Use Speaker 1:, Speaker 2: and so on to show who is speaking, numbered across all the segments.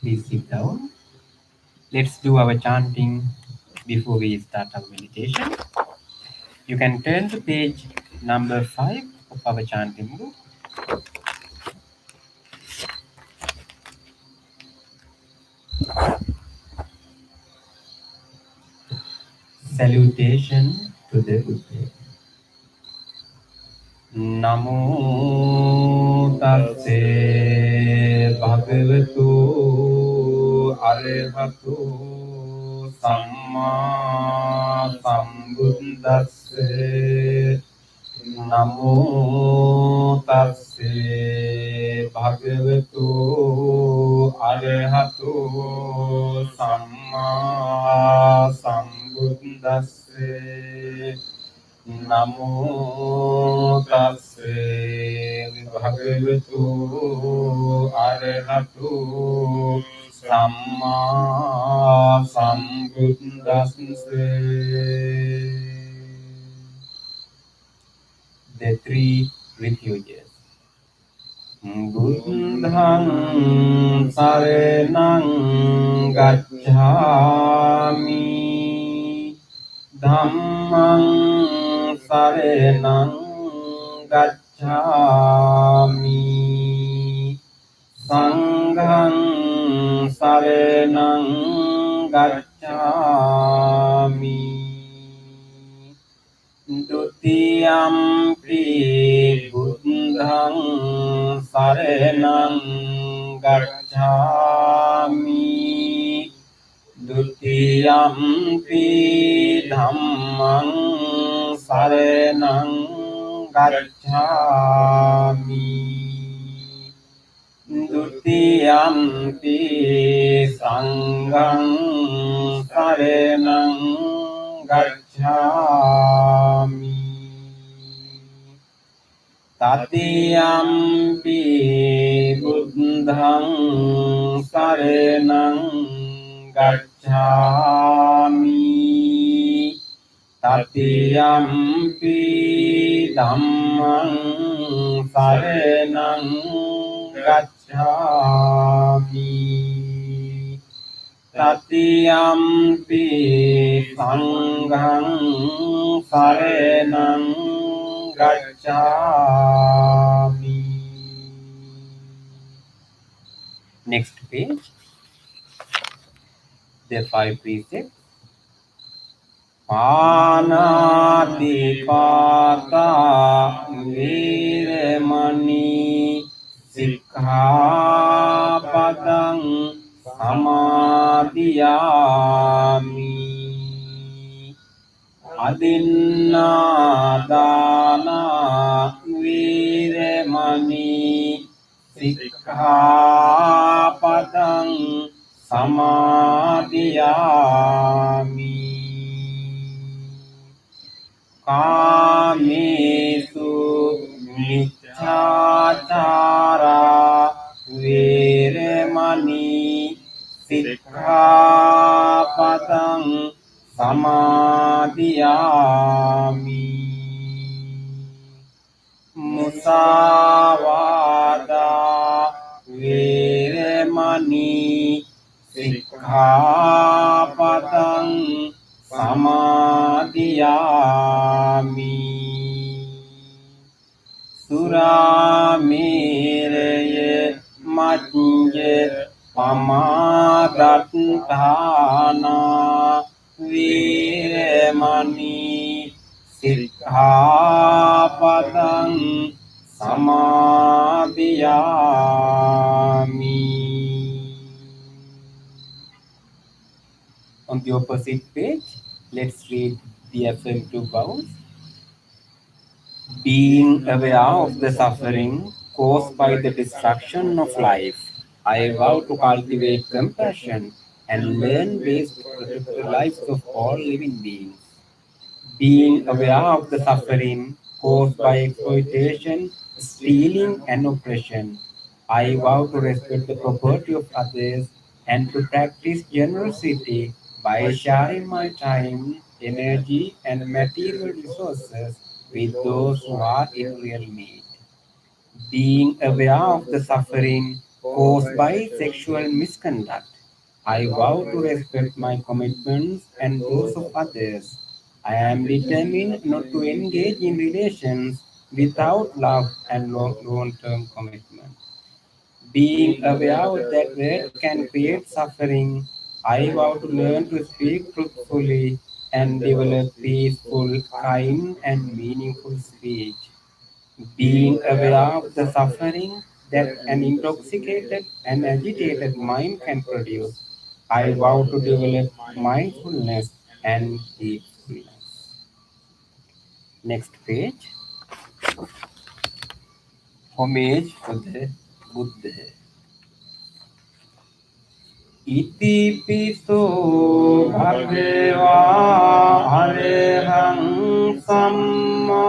Speaker 1: Please sit down. Let's do our chanting before we start our meditation. You can turn to page number 5 of our chanting book. Salutation to the Buddha. Namo tase bhagavatu arahato samma sambuddhasse. Namo tase bhagavatu arahato samma sambuddhasse. Namo tase bhagavatu arahato samma sambuddhasse. The three refuges. Buddhaṃ saraṇaṃ gacchāmi, Dhammaṃ saraṇaṃ gacchāmi, Saṅghaṃ saraṇaṃ gacchāmi, Dutiyampi buddhaṃ saraṇaṃ gacchāmi, Dutiyampi dhammaṃ saraṇaṃ gacchāmi, Dutiyampi saṅghaṃ saraṇaṃ gacchāmi, Tatiyampi buddhaṃ saraṇaṃ gacchāmi, Tatiyampi dhammaṃ saraṇaṃ gacchāmi, Tatiyampi saṅghaṃ saraṇaṃ gacchāmi. Next page. The 5 precepts. Pāṇāṭi-pātā vīramani sikkhapaдаṃ samādhiyāmi. අදින්නාදානා වීරමණී සික්ඛාපදං සමාදියාමි කාමේසු මිච්ඡාචාරා වේරමණී සික්ඛාපදං සමාදියාමි මුසාවාදා වේරමණී සික්ඛාපදං සමාදියාමි සුරාමේරය මජ්ජ පමාදත්තානා වීරමණී සික්ඛාපදං සමාදියාමි. On the opposite page, let's read the affirmative vows. Being aware of the suffering caused by the destruction of life, I vow to cultivate compassion and learn ways to protect the lives of all living beings. Being aware of the suffering caused by exploitation, stealing, and oppression, I vow to respect the property of others and to practice generosity by sharing my time, energy, and material resources with those who are in real need. Being aware of the suffering caused by sexual misconduct, I vow to respect my commitments and those of others. I am determined not to engage in relations without love and long-term commitment. Being aware that words can create suffering, I vow to learn to speak truthfully and develop peaceful, kind, and meaningful speech. Being aware of the suffering that an intoxicated and agitated mind can produce, I vow to develop mindfulness and heedfulness. Next page. Homage to the Buddha. Itipiso bhagava arahang samma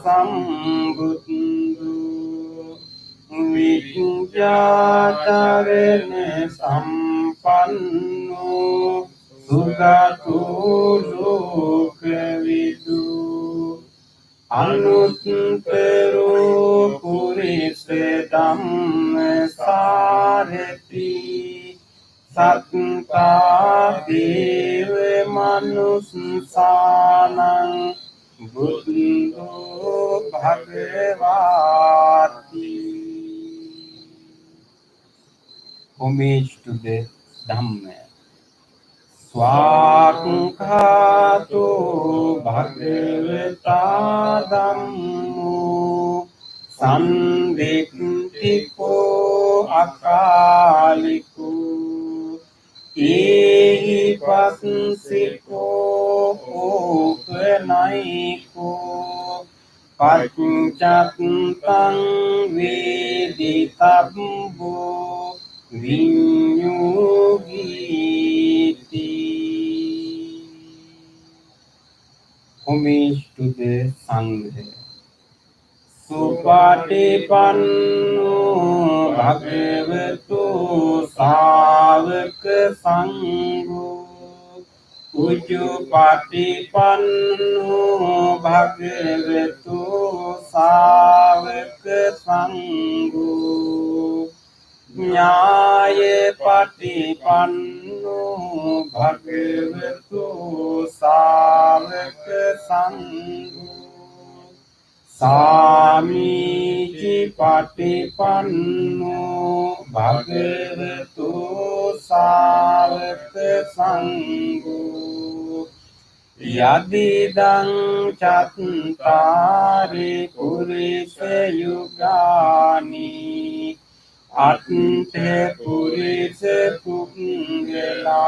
Speaker 1: sambuddhu vijjatarene sampanno sugatu lokavidu anuttaro purisa dhamma sarati satta deva manussanang buddho bhagavati. Homage to the Dhamma. Swakhato bhagavata dhammo sandiktipo akaliko ehi pansiko opanaiko paccattam veditabbo vinyogiti. Homage to the Sangha. Supatipanno bhagavato savaka sangho Ujupatipanno bhagavato savaka sangho Nyaya patipanno bhagavato savaka sangho Samiji patipanno bhagavato savaka sangho Yadidang chattari purisa yugani Ante purisa punggala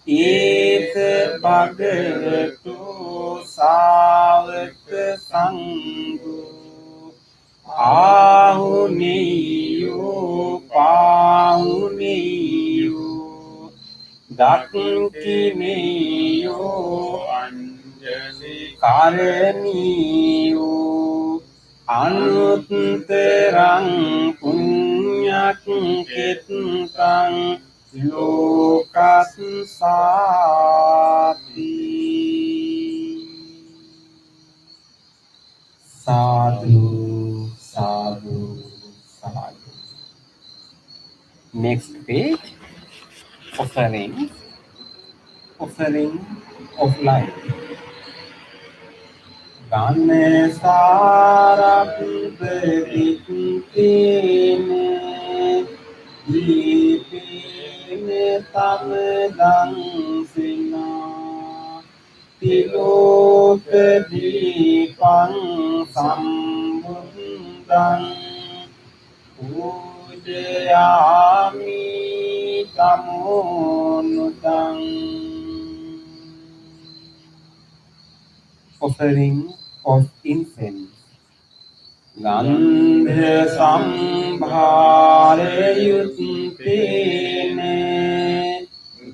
Speaker 1: ඒත භගවතු සාවක සංඝෝ ආහුනේයෝ පාහුනේයෝ දක්ඛිනේයෝ අංජලි කරණීයෝ අනුත්තරං පුඤ්ඤක් කෙත්තං ලෝකස්සාති සාදු සාදු සාදු. Next page, offering of life. Ganesaraptitine dipine tamedang sina tiloka dipang sambuddhang pujayami tamonudang. Offering of incense. Gandha sambharayutine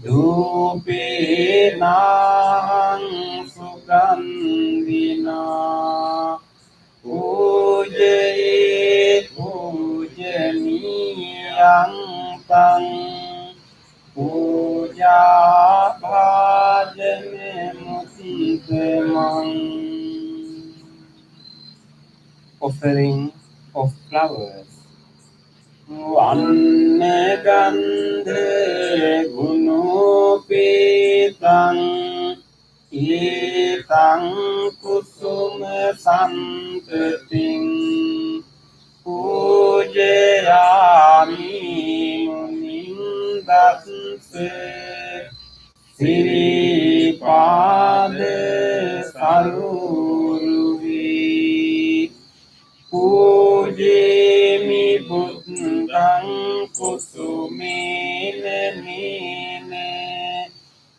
Speaker 1: dhupenahang sugandhina pujaye pujaniyang tang puja bhajane muttamang. Offering of flowers. Vannagandha gunopetang etang kusuma santating pujayami munindassa siripada saruruhi pujemi buddhang kusumena nene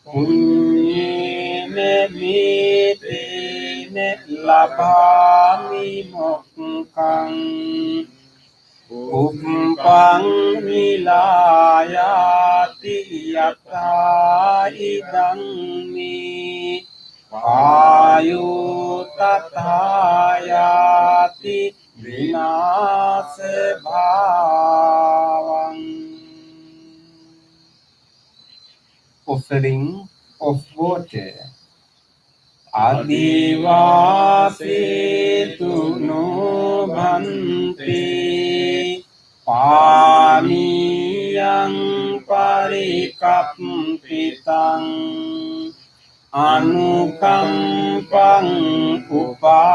Speaker 1: punyena metena labhami mokkang uppang vilayati yatha idang me payo tathayati vinasa bhavang. Offering of water. Adivasetu no bhante paniyang parikappitang anukampang upadaya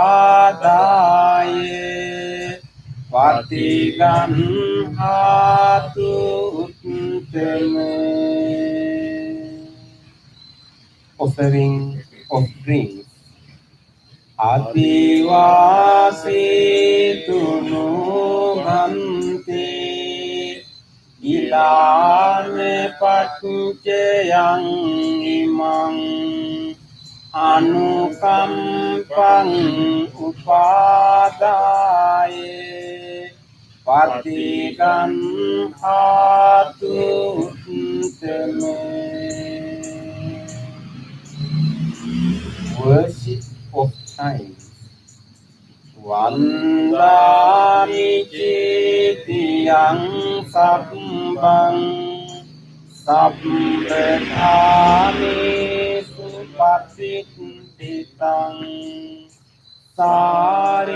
Speaker 1: patiganhatu uttama. Offering of drinks. Adivasetu no bhante ilane paccayang imang anukampang upadaya patiganhatu uttama. Worship of time. Vandami cetiyang sabbang sabbethami supatititang saririka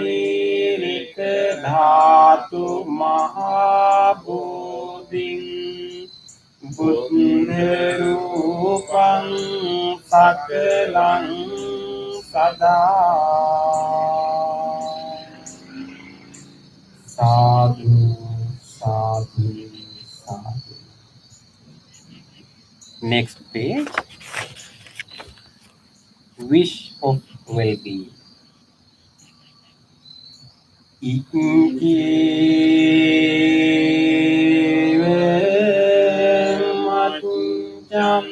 Speaker 1: dhatu mahabodhing buddha rupang sakalang sada. Sadhu, sadhu, sadhu. Next page. Wish of well-being. Ikkive matjam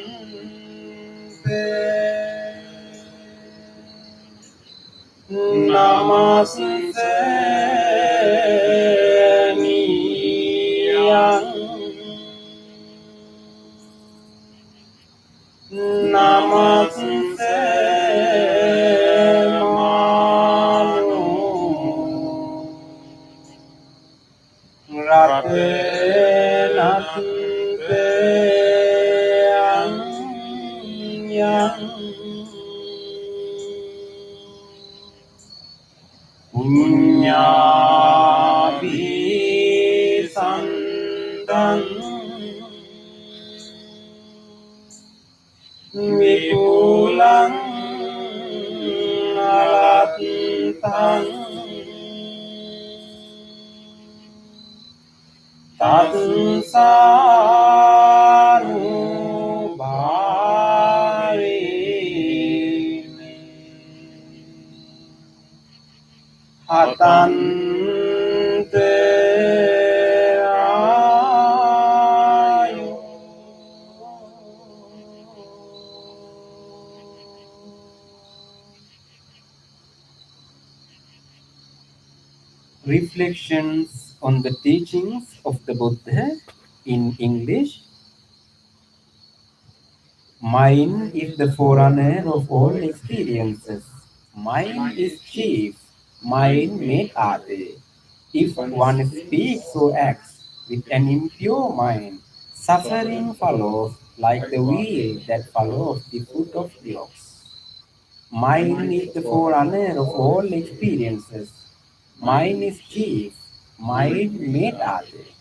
Speaker 1: Namaste Niyang Namaste Manu Rate Nate Yang Punyabi Sandan Vipulang Alatang Tatsanu Bari Hatante Ayu Reflections on the teachings of the Buddha in English. Mind is the forerunner of all experiences. Mind is chief. Mind made Ate. If one speaks or acts with an impure mind, suffering follows like the wheel that follows the foot of the ox. Mind is the forerunner of all experiences. Mind is chief. Mind made Ate.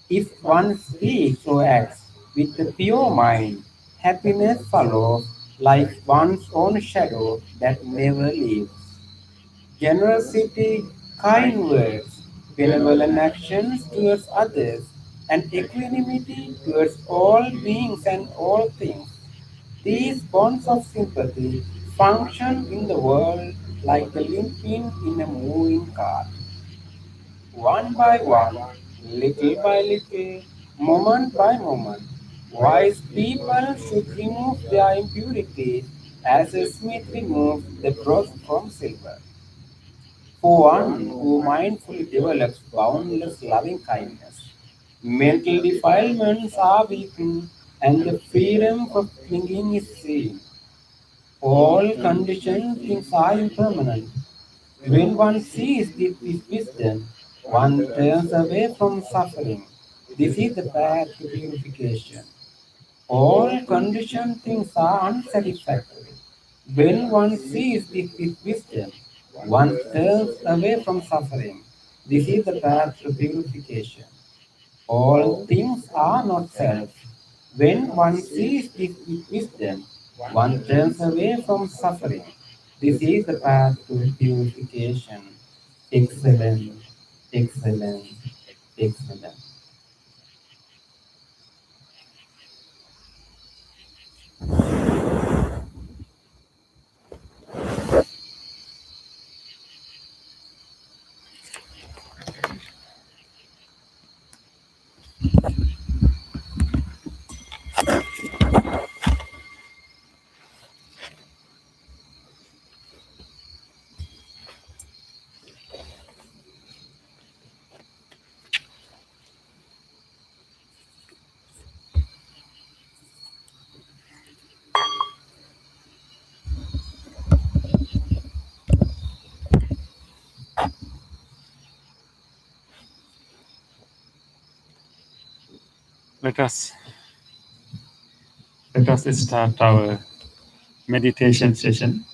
Speaker 1: If one speaks or acts with a pure mind, happiness follows like one's own shadow that never leaves. Generosity, kind words, benevolent actions towards others, and equanimity towards all beings and all things. These bonds of sympathy function in the world like the linking in a moving cart. One by one, little by little, moment by moment, wise people should remove their impurities as a smith removes the dross from silver. For one who mindfully develops boundless loving kindness, mental defilements are weakened and the freedom from clinging is seen. All conditioned things are impermanent. When one sees this wisdom, one turns away from suffering. This is the path to purification. All conditioned things are unsatisfactory. When one sees this wisdom, one turns away from suffering. This is the path to purification. All things are not self. When one sees this with wisdom, one turns away from suffering. This is the path to purification. Excellent, excellent, excellent.
Speaker 2: Let us start our meditation session.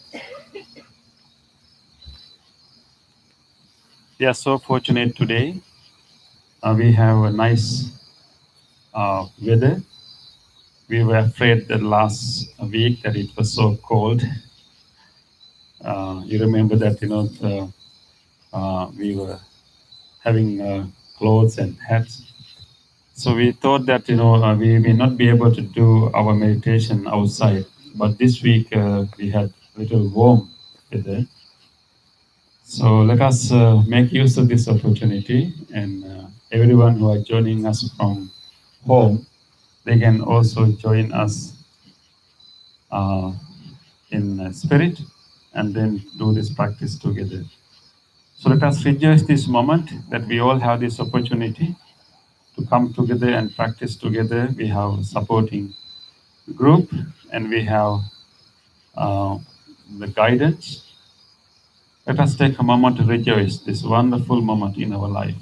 Speaker 2: We are so fortunate today. We have a nice weather. We were afraid that last week that it was so cold. You remember that we were having clothes and hats. So we thought that we may not be able to do our meditation outside. But this week we had a little warm weather. So let us make use of this opportunity, and everyone who are joining us from home, they can also join us in spirit, and then do this practice together. So let us rejoice this moment that we all have this opportunity to come together and practice together. We have supporting group and we have the guidance. Let us take a moment to rejoice this wonderful moment in our life.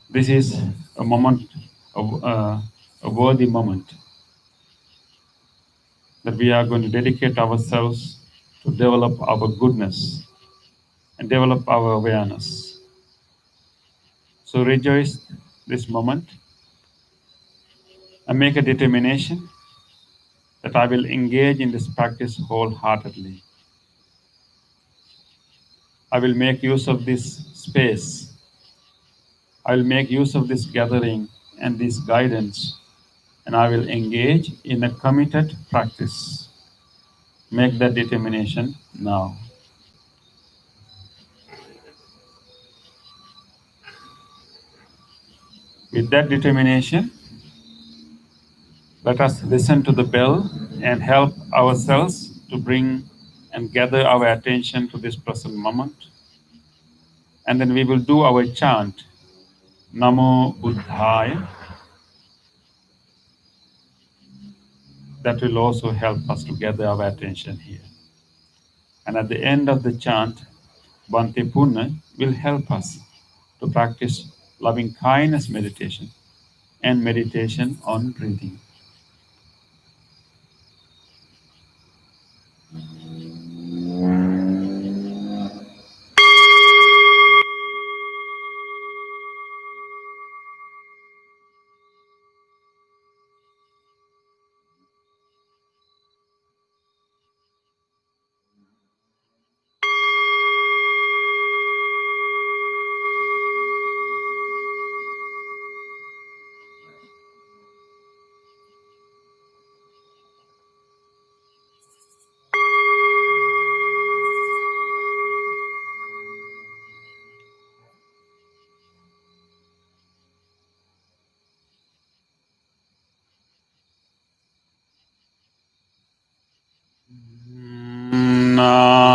Speaker 2: This is a moment, a worthy moment that we are going to dedicate ourselves to develop our goodness and develop our awareness. So rejoice this moment and make a determination that I will engage in this practice wholeheartedly. I will make use of this space. I will make use of this gathering and this guidance, and I will engage in a committed practice. Make that determination now. With that determination, let us listen to the bell and help ourselves to bring and gather our attention to this present moment. And then we will do our chant, Namo Buddhaya. That will also help us to gather our attention here. And at the end of the chant, Bhante Purna will help us to practice loving kindness meditation and meditation on breathing. Namo Buddhaya.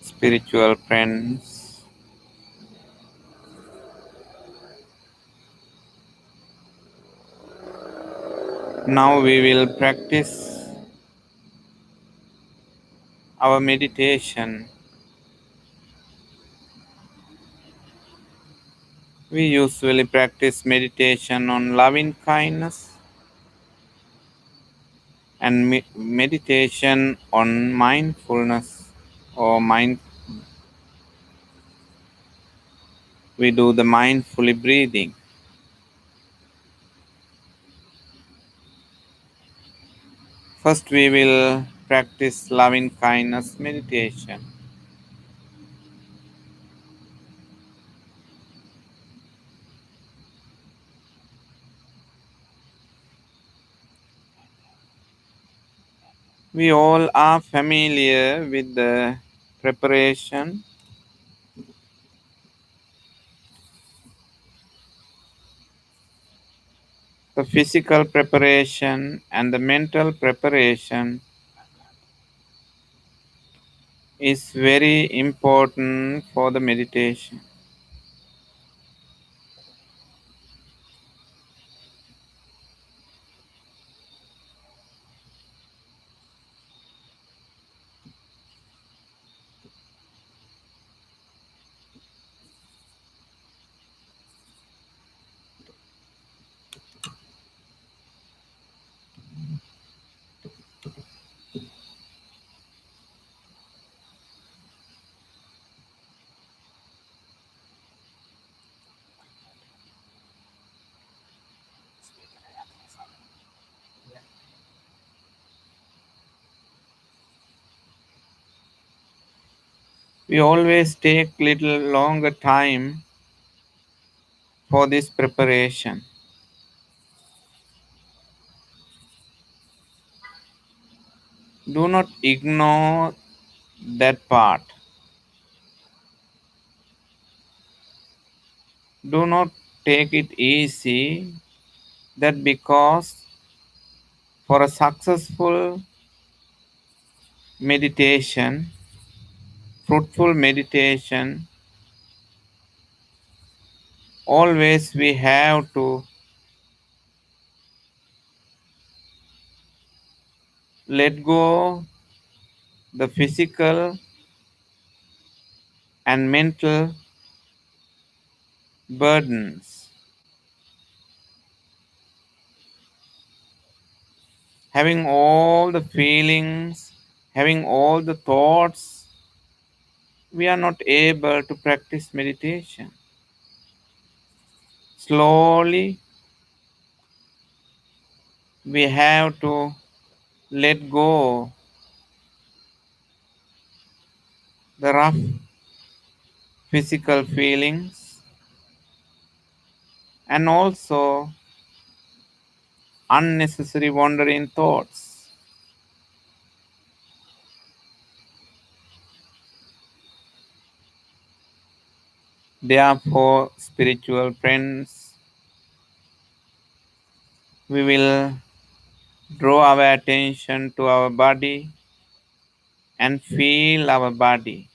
Speaker 3: Spiritual friends, now we will practice our meditation. We usually practice meditation on loving kindness and meditation on mindfulness or mind. We do the mindfully breathing. First, we will practice loving kindness meditation. We all are familiar with the preparation, the physical preparation and the mental preparation is very important for the meditation. We always take little longer time for this preparation. Do not ignore that part. Do not take it easy that because for a successful meditation, fruitful meditation, always we have to let go the physical and mental burdens. Having all the feelings, having all the thoughts, we are not able to practice meditation. Slowly, we have to let go the rough physical feelings and also unnecessary wandering thoughts. Therefore, spiritual friends, we will draw our attention to our body and feel our body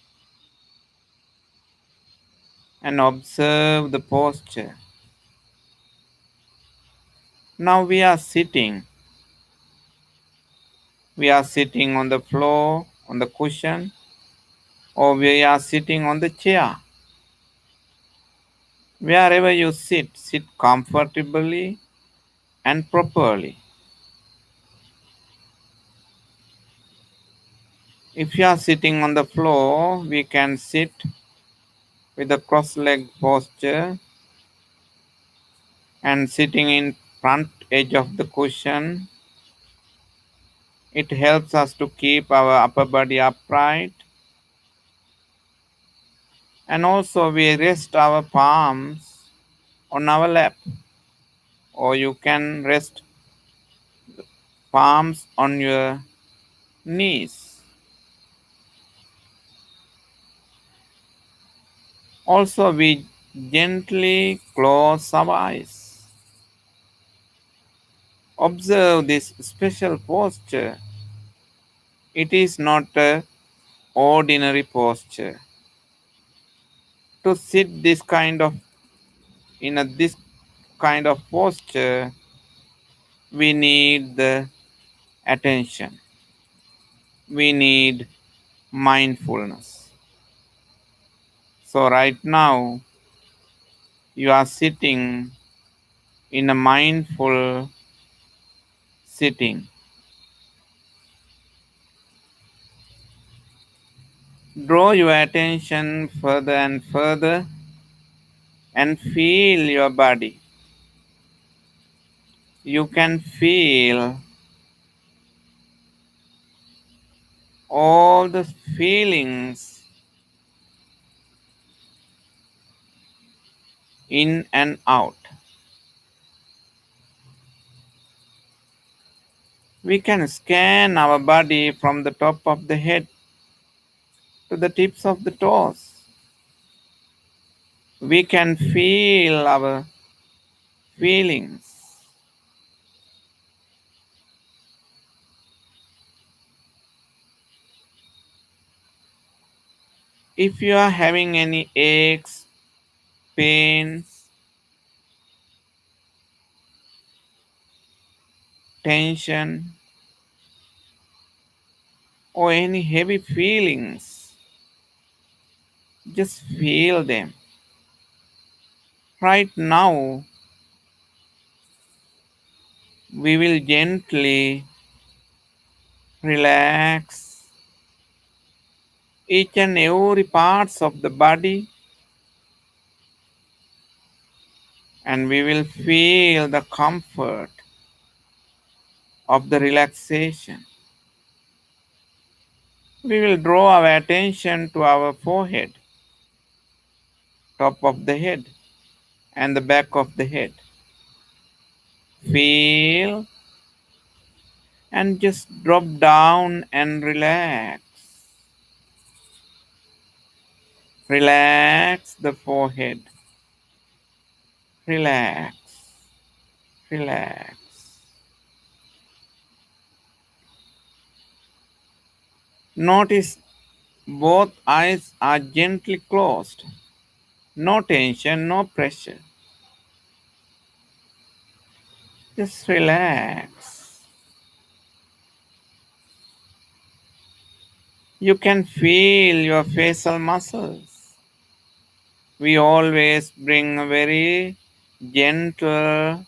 Speaker 3: and observe the posture. Now we are sitting. We are sitting on the floor, on the cushion, or we are sitting on the chair. Wherever you sit, sit comfortably and properly. If you are sitting on the floor, we can sit with a cross-legged posture and sitting in front edge of the cushion. It helps us to keep our upper body upright, and also we rest our palms on our lap, or you can rest palms on your knees. Also, we gently close our eyes. Observe this special posture. It is not a ordinary posture. To sit this kind of posture, we need the attention. We need mindfulness. So right now you are sitting in a mindful sitting. Draw your attention further and further and feel your body. You can feel all the feelings in and out. We can scan our body from the top of the head to the tips of the toes. We can feel our feelings. If you are having any aches, pains, tension, or any heavy feelings, just feel them. Right now, we will gently relax each and every parts of the body, and we will feel the comfort of the relaxation. We will draw our attention to our forehead, top of the head, and the back of the head. Feel and just drop down and relax. Relax the forehead. Relax. Relax. Notice both eyes are gently closed. No tension, no pressure. Just relax. You can feel your facial muscles. We always bring a very gentle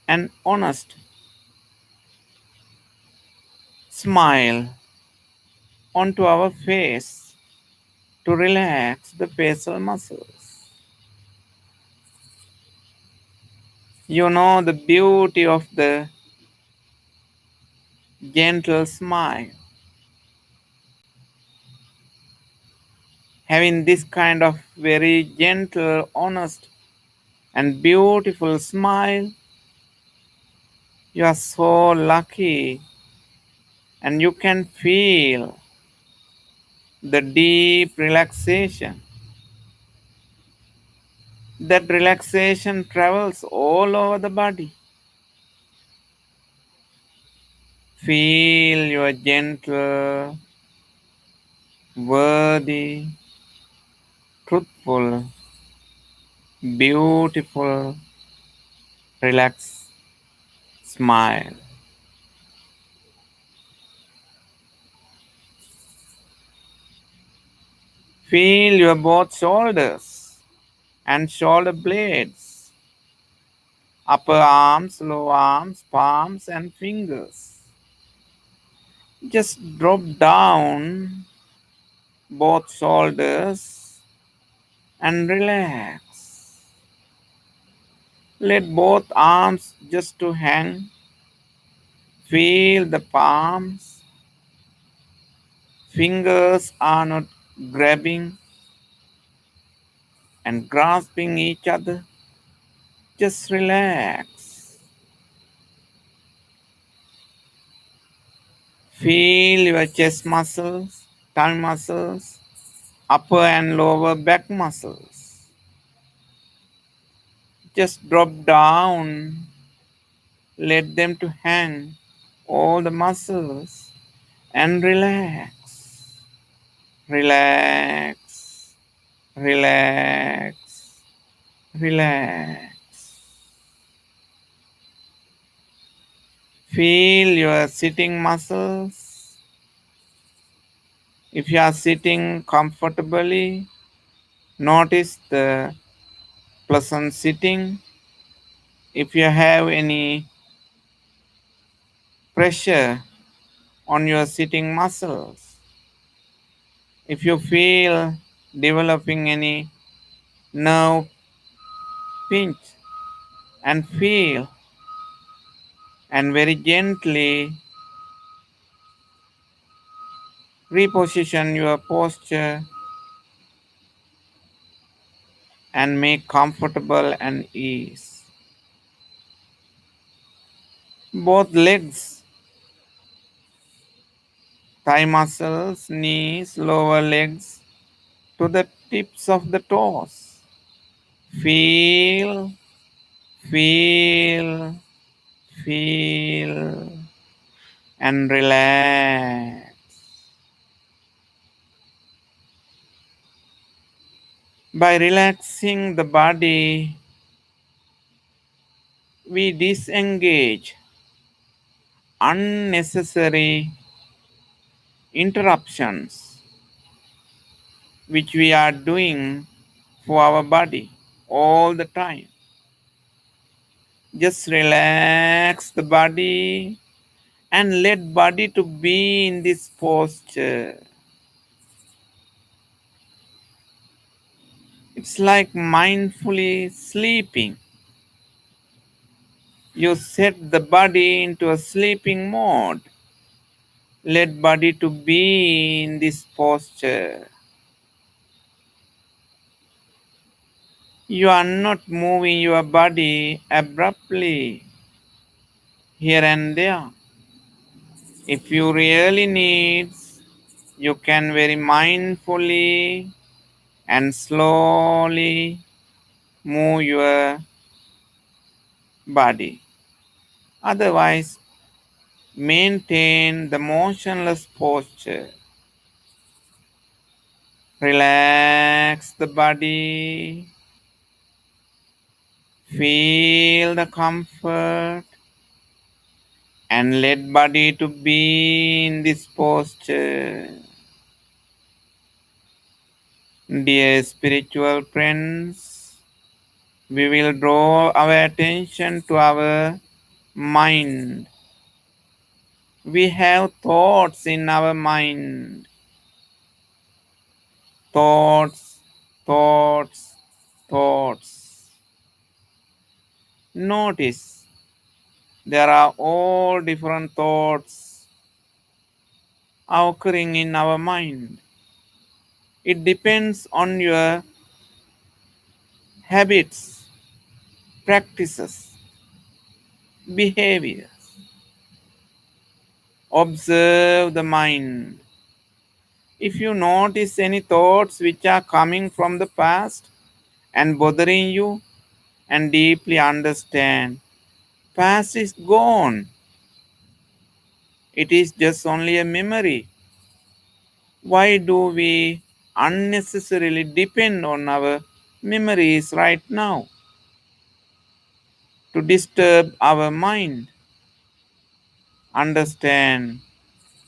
Speaker 3: and honest smile onto our face to relax the facial muscles. You know the beauty of the gentle smile. Having this kind of very gentle, honest, and beautiful smile, you are so lucky, and you can feel the deep relaxation. That relaxation travels all over the body. Feel your gentle, worthy, truthful, beautiful, relaxed smile. Feel your both shoulders and shoulder blades, upper arms, lower arms, palms, and fingers. Just drop down both shoulders and relax. Let both arms just to hang. Feel the palms. Fingers are not grabbing and grasping each other. Just relax. Feel your chest muscles, tongue muscles, upper and lower back muscles. Just drop down. Let them to hang all the muscles and relax. Relax. Relax. Relax. Feel your sitting muscles. If you are sitting comfortably, notice the pleasant sitting. If you have any pressure on your sitting muscles, if you feel developing any nerve pinch, and feel and very gently reposition your posture and make comfortable and ease. Both legs, thigh muscles, knees, lower legs to the tips of the toes. Feel, feel, feel, and relax. By relaxing the body, we disengage unnecessary interruptions which we are doing for our body all the time. Just relax the body and let body to be in this posture. It's like mindfully sleeping. You set the body into a sleeping mode. Let body to be in this posture. You are not moving your body abruptly here and there. If you really need, you can very mindfully and slowly move your body. Otherwise, maintain the motionless posture. Relax the body. Feel the comfort and let body to be in this posture. Dear spiritual friends, we will draw our attention to our mind. We have thoughts in our mind. Thoughts, thoughts, thoughts. Notice there are all different thoughts occurring in our mind. It depends on your habits, practices, behaviors. Observe the mind. If you notice any thoughts which are coming from the past and bothering you, and deeply understand, past is gone. It is just only a memory. Why do we unnecessarily depend on our memories right now to disturb our mind? Understand,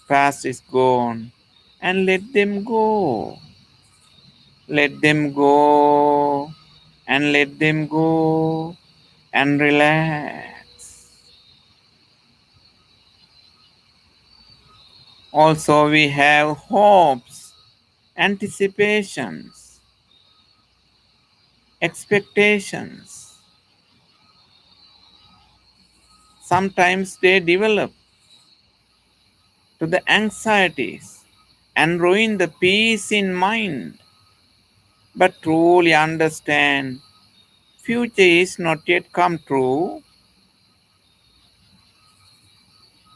Speaker 3: past is gone, and let them go. Let them go, and let them go, and relax. Also, we have hopes, anticipations, expectations. Sometimes they develop to the anxieties and ruin the peace in mind. But truly understand, future is not yet come true.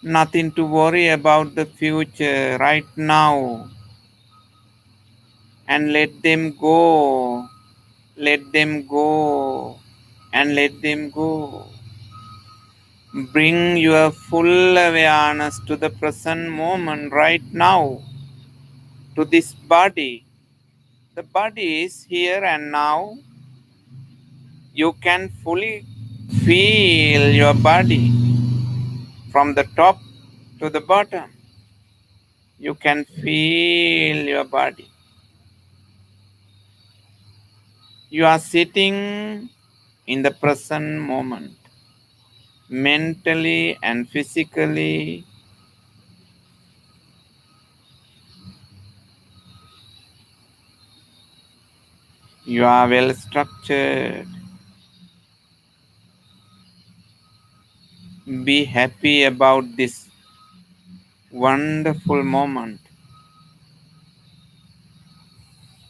Speaker 3: Nothing to worry about the future right now. And let them go. Let them go. And let them go. Bring your full awareness to the present moment right now, to this body. The body is here and now. You can fully feel your body from the top to the bottom. You can feel your body. You are sitting in the present moment, mentally and physically. You are well structured. Be happy about this wonderful moment.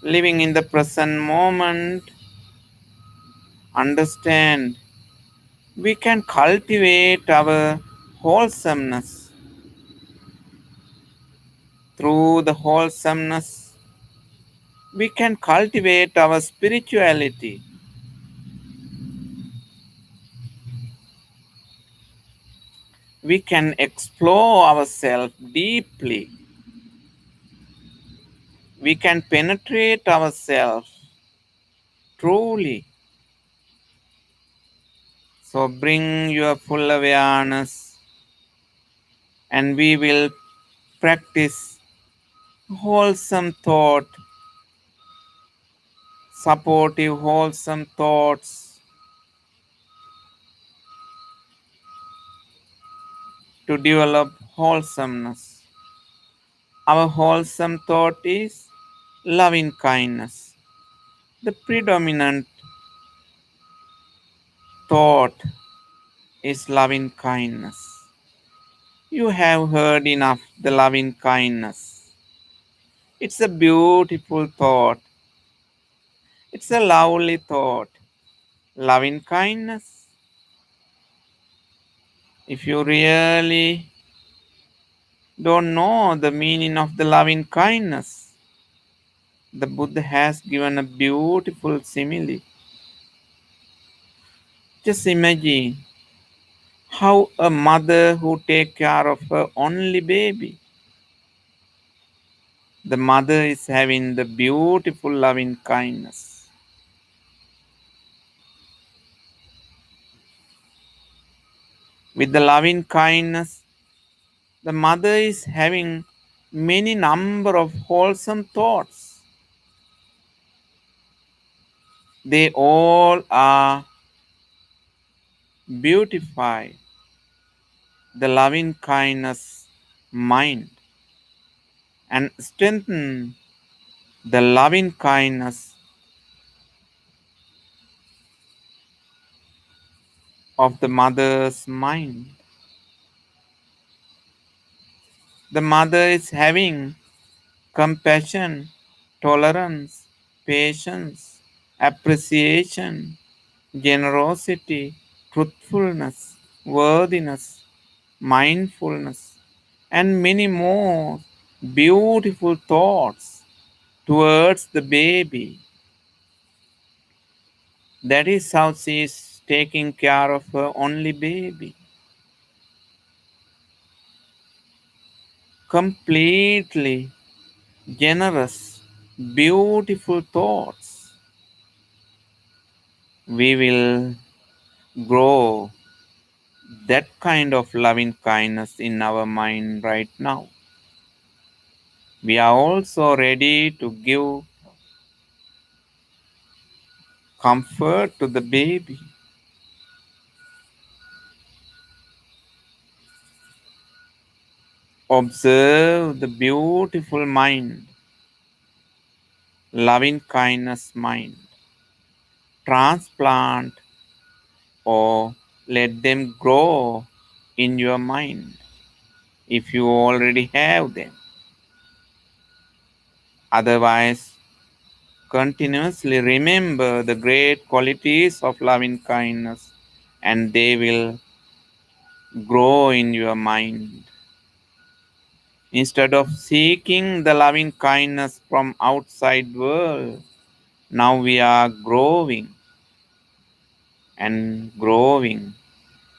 Speaker 3: Living in the present moment, understand we can cultivate our wholesomeness. Through the wholesomeness, we can cultivate our spirituality. We can explore ourselves deeply. We can penetrate ourselves truly. So bring your full awareness and we will practice wholesome thought, supportive wholesome thoughts to develop wholesomeness. Our wholesome thought is loving kindness. The predominant thought is loving kindness. You have heard enough the loving kindness. It's a beautiful thought. It's a lovely thought. Loving kindness. If you really don't know the meaning of the loving kindness, the Buddha has given a beautiful simile. Just imagine how a mother who takes care of her only baby. The mother is having the beautiful loving kindness. With the loving kindness, the mother is having many number of wholesome thoughts. They all are beautify the loving kindness mind and strengthen the loving kindness of the mother's mind. The mother is having compassion, tolerance, patience, appreciation, generosity, truthfulness, worthiness, mindfulness, and many more beautiful thoughts towards the baby. That is how she is taking care of her only baby. Completely generous, beautiful thoughts. We will grow that kind of loving kindness in our mind right now. We are also ready to give comfort to the baby. Observe the beautiful mind, loving kindness mind. Transplant or let them grow in your mind if you already have them. Otherwise, continuously remember the great qualities of loving kindness and they will grow in your mind. Instead of seeking the loving kindness from outside world, now we are growing and growing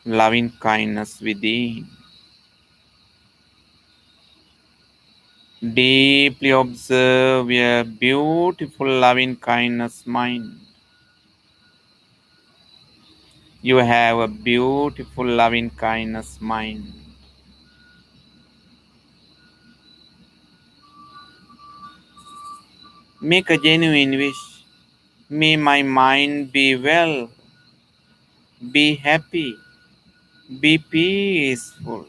Speaker 3: loving kindness within. Deeply observe your beautiful loving kindness mind. You have a beautiful loving kindness mind. Make a genuine wish. May my mind be well, be happy, be peaceful.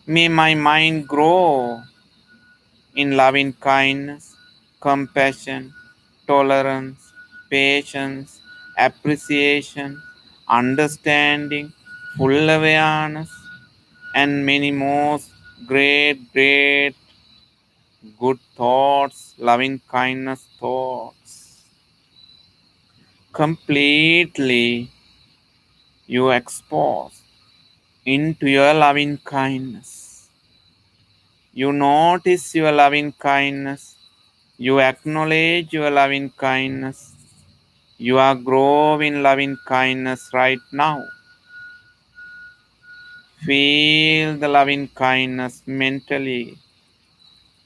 Speaker 3: May my mind grow in loving kindness, compassion, tolerance, patience, appreciation, understanding, full awareness, and many more great good thoughts, loving kindness thoughts. Completely you expose into your loving kindness. You notice your loving kindness. You acknowledge your loving kindness. You are growing loving kindness right now. Feel the loving kindness mentally.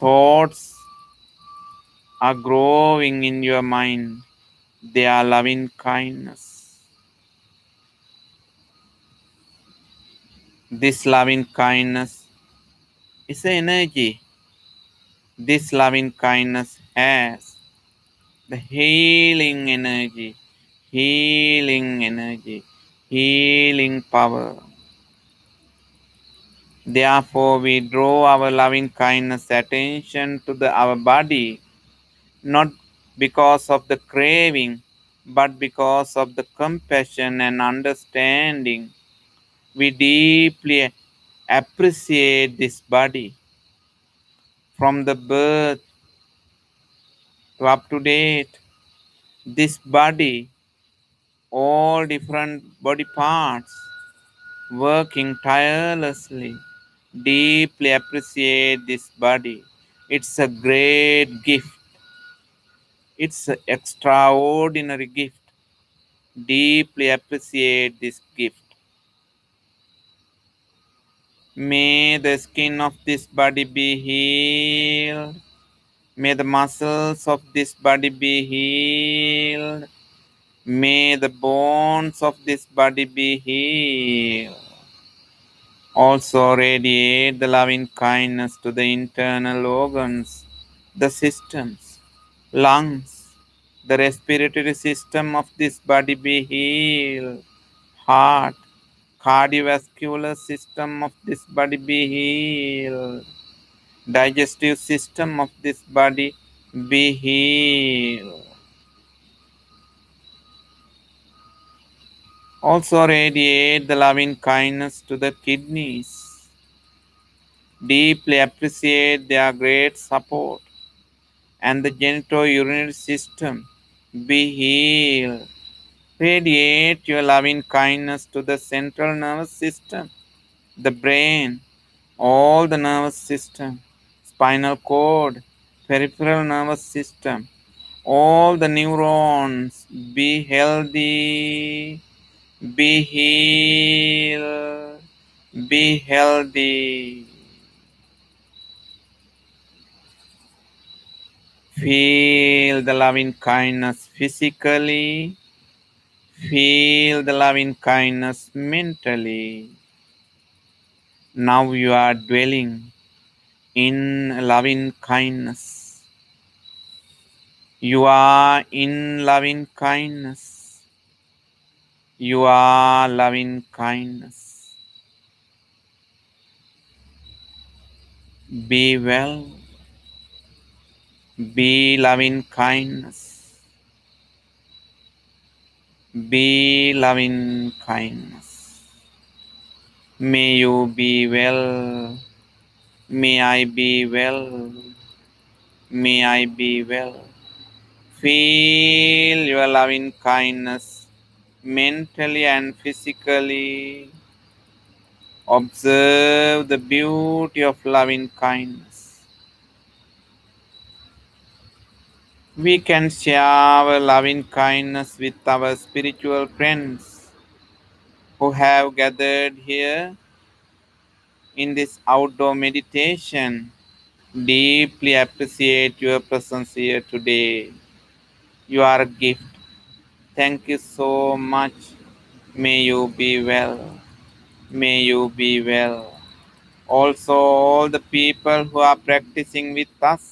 Speaker 3: Thoughts are growing in your mind. They are loving kindness. This loving kindness is energy. This loving kindness has the healing energy, healing power. Therefore, we draw our loving kindness attention to our body, not because of the craving, but because of the compassion and understanding. We deeply appreciate this body from the birth to up to date. This body, all different body parts, working tirelessly, deeply appreciate this body. It's a great gift. It's an extraordinary gift. Deeply appreciate this gift. May the skin of this body be healed. May the muscles of this body be healed. May the bones of this body be healed. Also radiate the loving kindness to the internal organs, the systems, lungs, the respiratory system of this body be healed. Heart, cardiovascular system of this body be healed. Digestive system of this body be healed. Also radiate the loving kindness to the kidneys. Deeply appreciate their great support and the genitourinary system. Be healed. Radiate your loving kindness to the central nervous system, the brain, all the nervous system, spinal cord, peripheral nervous system, all the neurons. Be healthy, be healed, be healthy. Feel the loving kindness physically, feel the loving kindness mentally. Now you are dwelling in loving kindness. You are in loving kindness. You are loving kindness. Be well. Be loving kindness. Be loving kindness. May you be well. May I be well. May I be well. Feel your loving kindness mentally and physically. Observe the beauty of loving kindness. We can share our loving kindness with our spiritual friends who have gathered here in this outdoor meditation. Deeply appreciate your presence here today. You are a gift. Thank you so much. May you be well. May you be well. Also, all the people who are practicing with us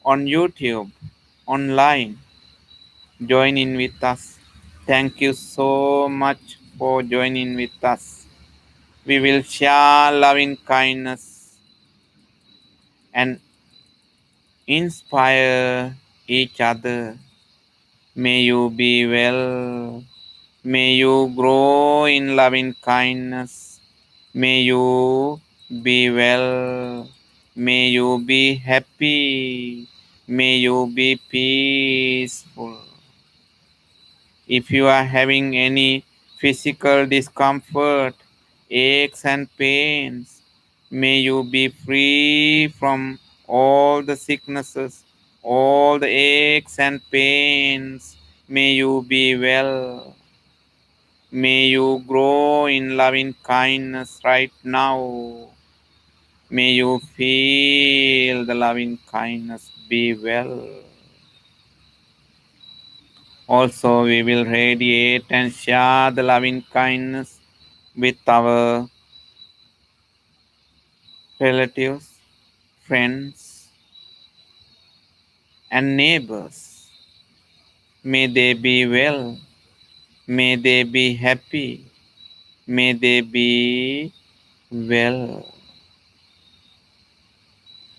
Speaker 3: on YouTube, online, join in with us. Thank you so much for joining with us. We will share loving kindness and inspire each other. May you be well. May you grow in loving kindness. May you be well. May you be happy. May you be peaceful. If you are having any physical discomfort, aches and pains, may you be free from all the sicknesses, all the aches and pains. May you be well. May you grow in loving kindness right now. May you feel the loving kindness. Be well. Also, we will radiate and share the loving kindness with our relatives, friends, and neighbors. May they be well. May they be happy. May they be well.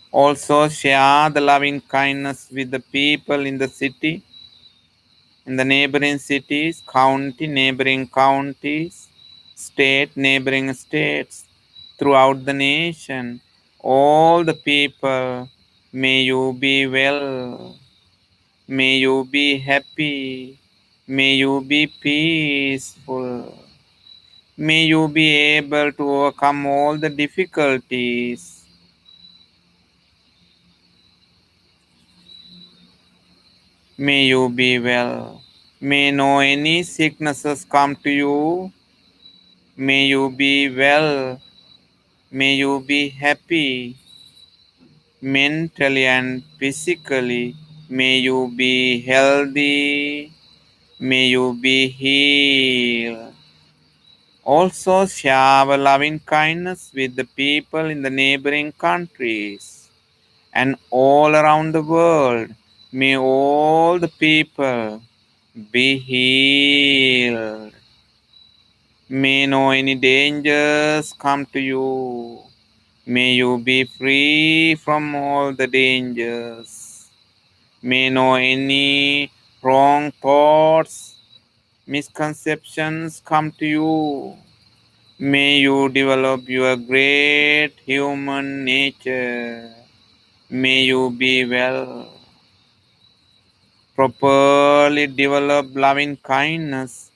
Speaker 3: Also, share the loving kindness with the people in the city, in the neighboring cities, neighboring counties, state, neighboring states, throughout the nation. All the people, may you be well. May you be happy. May you be peaceful. May you be able to overcome all the difficulties. May you be well. May no any sicknesses come to you. May you be well. May you be happy mentally and physically. May you be healthy. May you be healed. Also share our loving kindness with the people in the neighboring countries and all around the world. May all the people be healed. May no any dangers come to you. May you be free from all the dangers. May no any wrong thoughts misconceptions come to you. May you develop your great human nature. May you be well. Properly developed loving kindness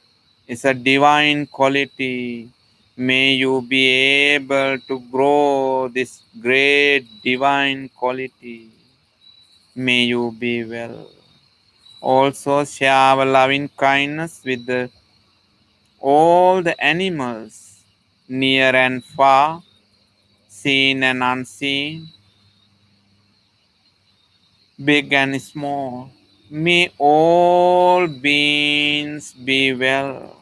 Speaker 3: is a divine quality. May you be able to grow this great divine quality. May you be well. Also share our loving kindness with all the animals, near and far, seen and unseen, big and small. May all beings be well.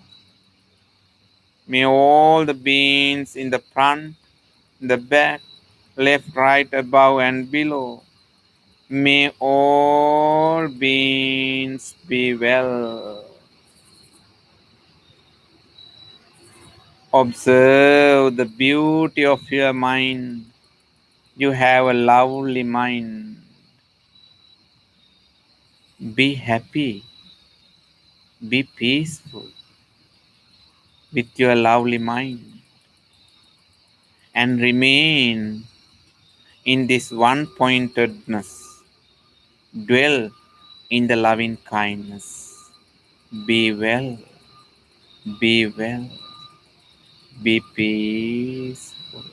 Speaker 3: May all the beings in the front, the back, left, right, above, and below. May all beings be well. Observe the beauty of your mind. You have a lovely mind. Be happy. Be peaceful with your lovely mind. And remain in this one pointedness. Dwell in the loving kindness. Be well. Be well. Be peaceful.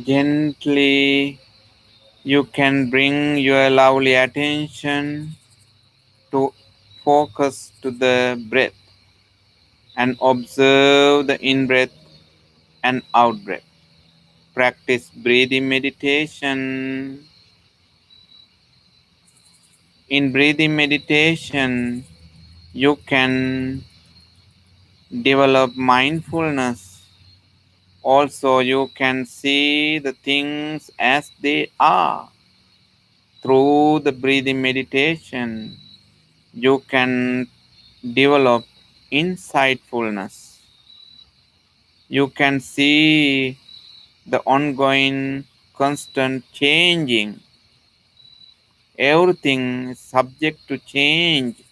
Speaker 3: Gently, you can bring your lovely attention to focus to the breath and observe the in breath and out breath. Practice breathing meditation. In breathing meditation, you can develop mindfulness. Also, you can see the things as they are. Through the breathing meditation, you can develop insightfulness. You can see the ongoing, constant changing. Everything is subject to change,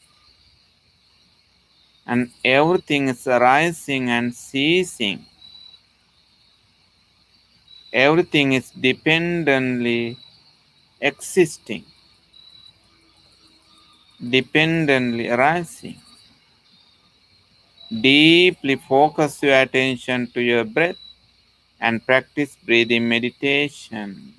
Speaker 3: and everything is arising and ceasing. Everything is dependently existing, dependently arising. Deeply focus your attention to your breath and practice breathing meditation.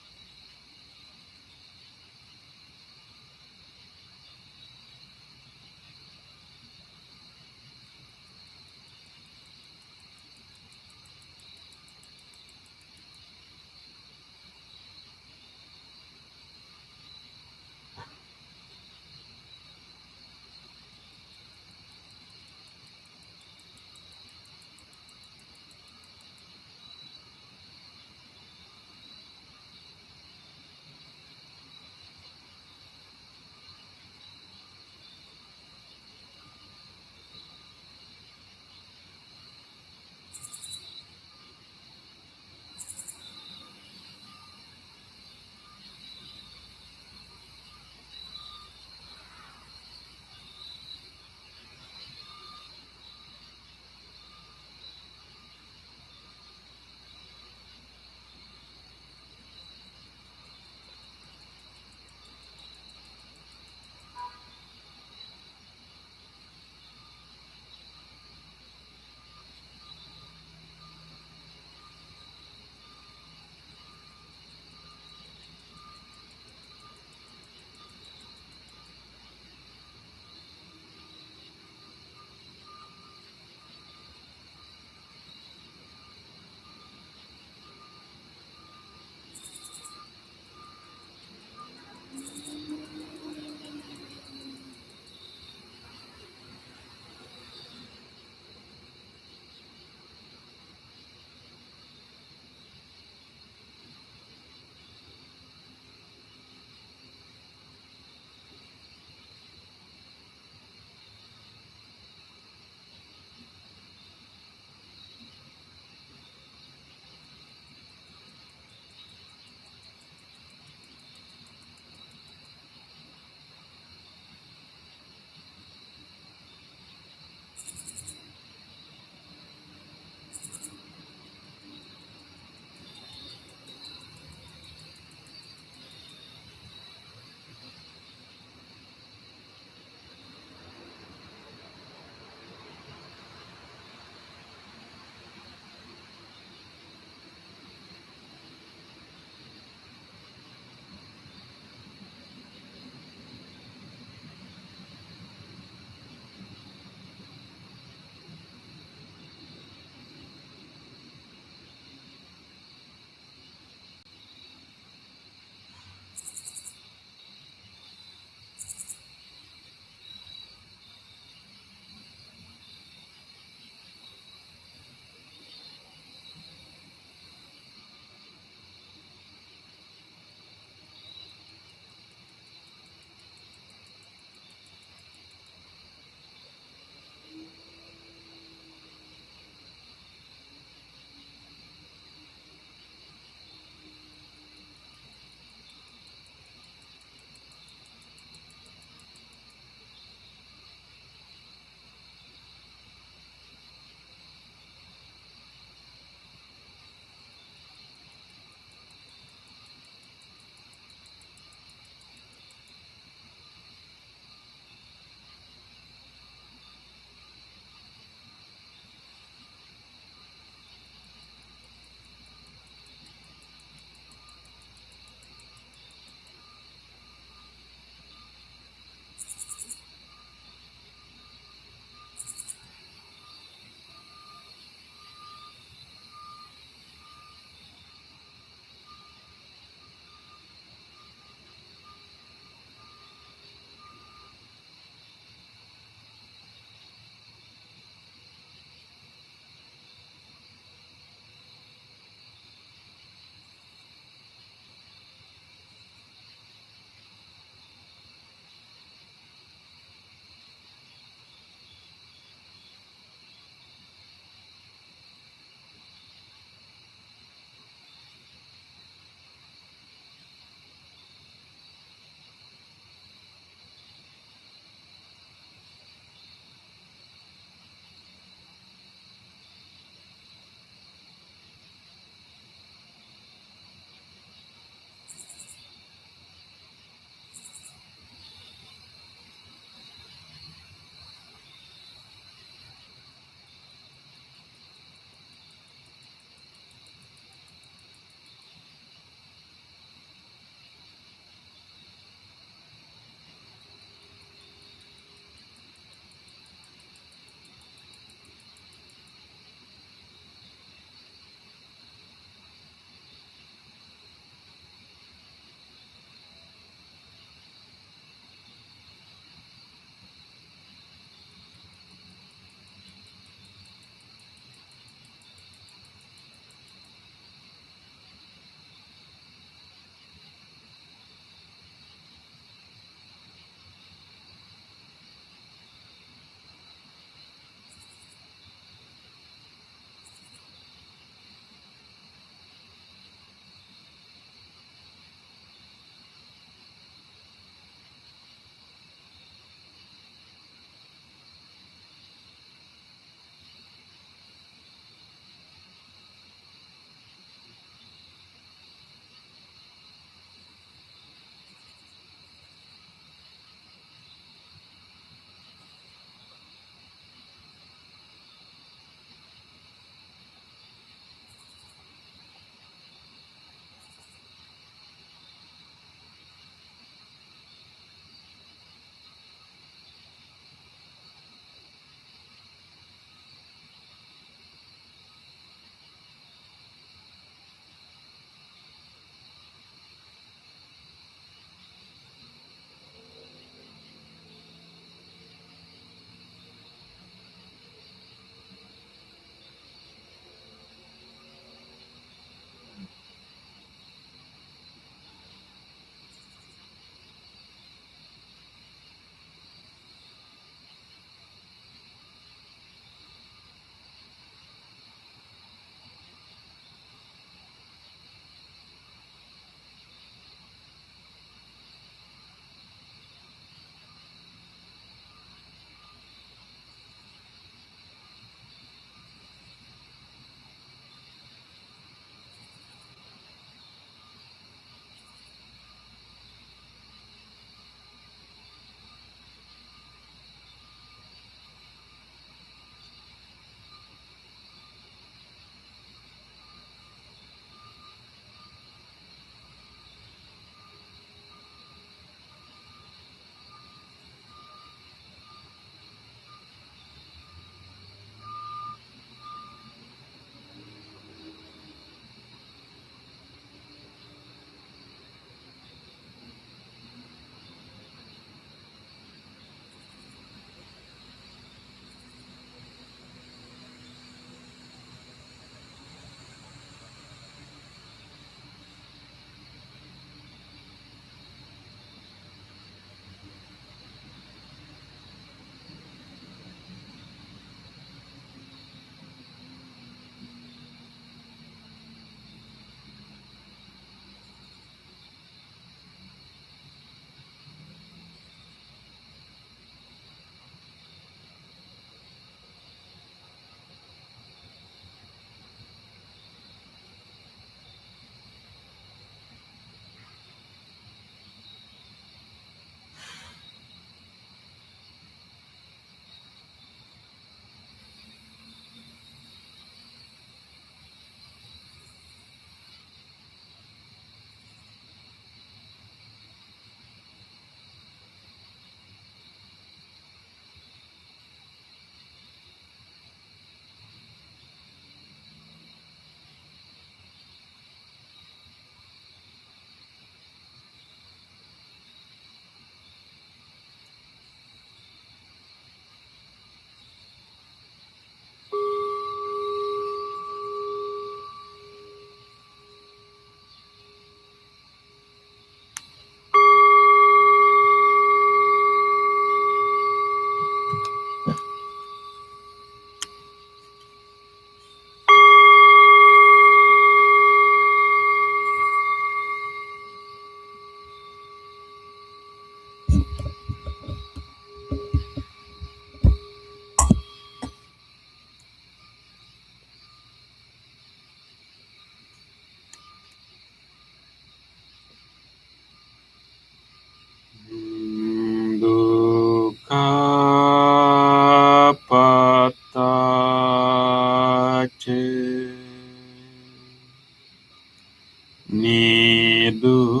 Speaker 2: dukkha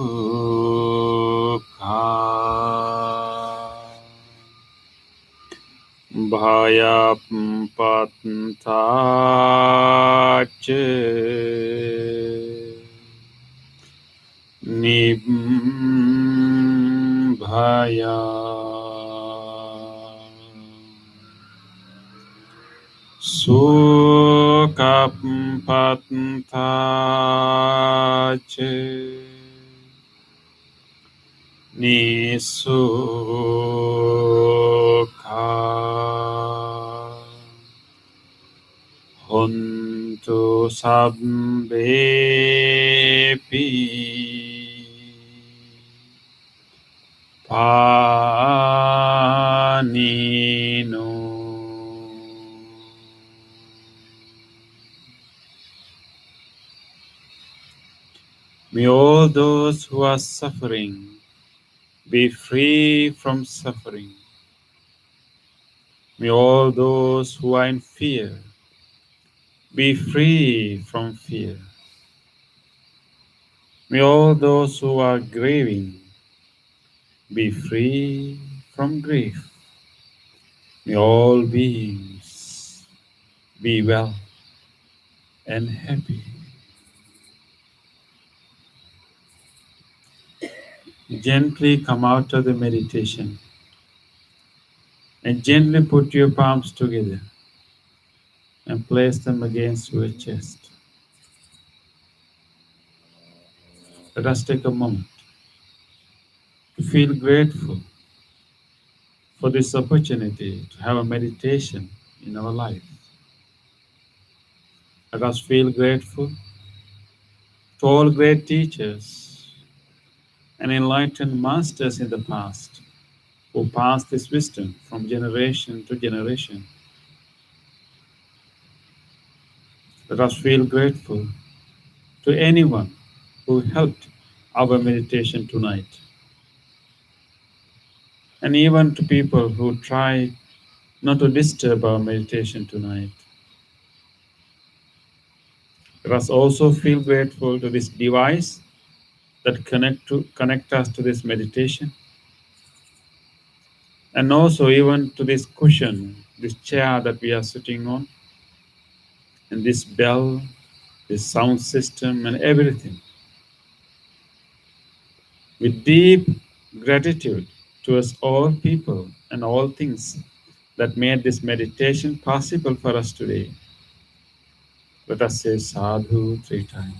Speaker 2: bhayapattaca nibbhaya sukapattaca nisukha hontu sabbepi panino. May all those who are suffering be free from suffering. May all those who are in fear be free from fear. May all those who are grieving be free from grief. May all beings be well and happy. Gently come out of the meditation and gently put your palms together and place them against your chest. Let us take a moment to feel grateful for this opportunity to have a meditation in our life. Let us feel grateful to all great teachers and enlightened masters in the past who passed this wisdom from generation to generation. Let us feel grateful to anyone who helped our meditation tonight, and even to people who try not to disturb our meditation tonight. Let us also feel grateful to this device that connect us to this meditation, and also even to this cushion, this chair that we are sitting on, and this bell, this sound system, and everything. With deep gratitude towards all people and all things that made this meditation possible for us today, let us say sadhu 3 times.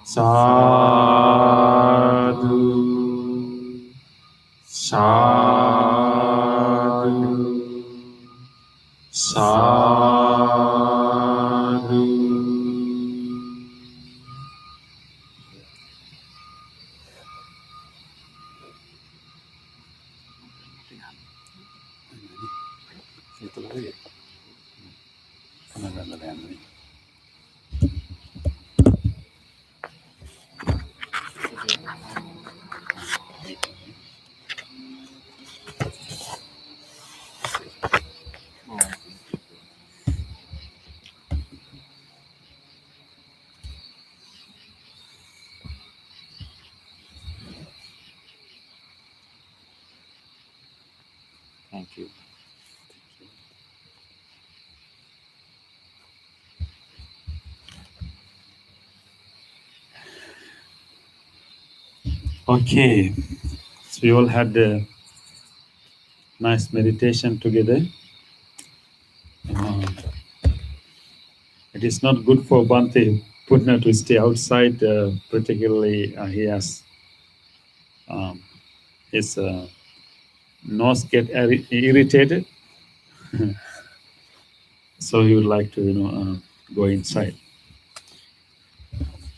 Speaker 2: Sadhu, sadhu, sadhu.
Speaker 1: Thank you.
Speaker 2: Okay, so we all had a nice meditation together. It is not good for Bhante Putna to stay outside, particularly he has his nose get irritated, so he would like to go inside.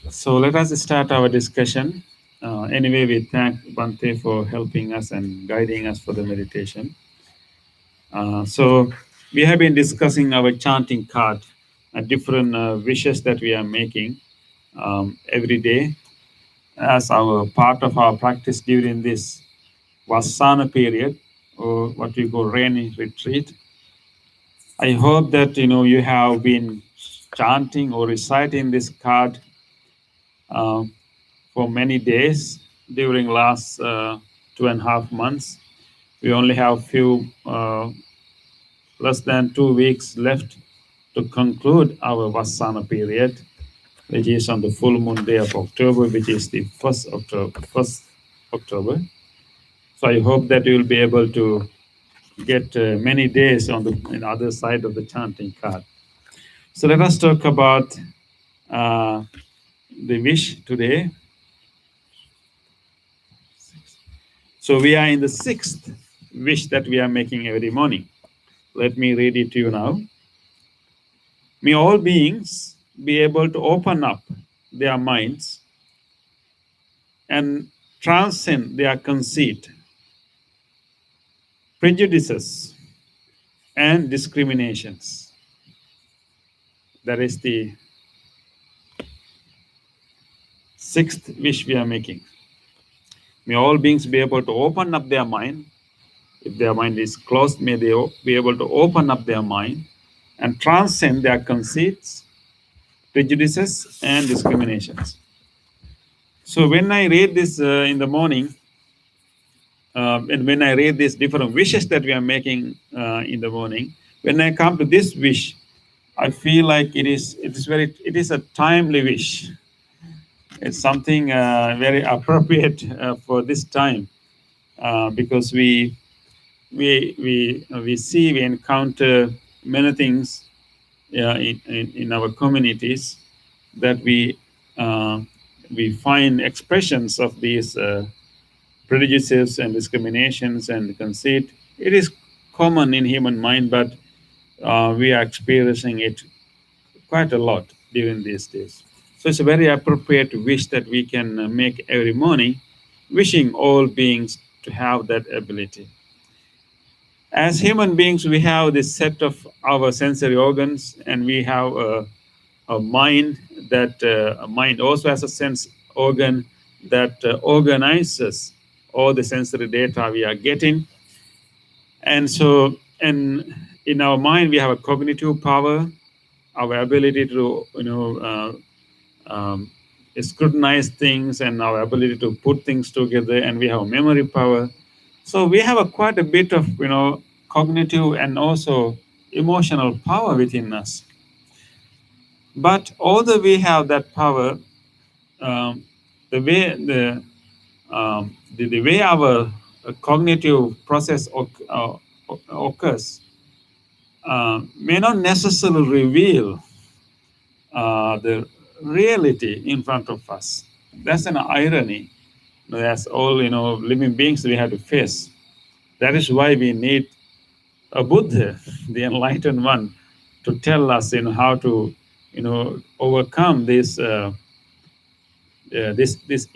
Speaker 2: So let us start our discussion. Anyway, we thank Bhante for helping us and guiding us for the meditation. So we have been discussing our chanting card, different wishes that we are making every day as our part of our practice during this Vasana period, or what we call rainy retreat. I hope that you have been chanting or reciting this card uh, for many days during last 2.5 months. We only have few less than 2 weeks left to conclude our Vassana period, which is on the full moon day of October, which is the 1st October. So I hope that you will be able to get many days on the other side of the chanting card. So let us talk about uh, the wish today. So we are in the sixth wish that we are making every morning. Let me read it to you now. May all beings be able to open up their minds and transcend their conceit, prejudices, and discriminations. That is the sixth wish we are making. May all beings be able to open up their mind. If their mind is closed, may they be able to open up their mind and transcend their conceits, prejudices, and discriminations. So when I read this in the morning, and when I read these different wishes that we are making in the morning, when I come to this wish, I feel like it is a timely wish. It's something very appropriate for this time because we see, we encounter many things in our communities that we find expressions of these prejudices and discriminations and conceit. It is common in human mind, but we are experiencing it quite a lot during these days. So it's a very appropriate wish that we can make every morning, wishing all beings to have that ability. As human beings, we have this set of our sensory organs, and we have a mind that a mind also has a sense organ that organizes all the sensory data we are getting. And so, and in our mind, we have a cognitive power, our ability to, scrutinize things, and our ability to put things together, and we have memory power. So we have quite a bit of, cognitive and also emotional power within us. But although we have that power, um, the way the way our cognitive process occurs may not necessarily reveal the reality in front of us. That's an irony. That's all living beings we have to face. That is why we need a Buddha, the enlightened one, to tell us how to overcome this this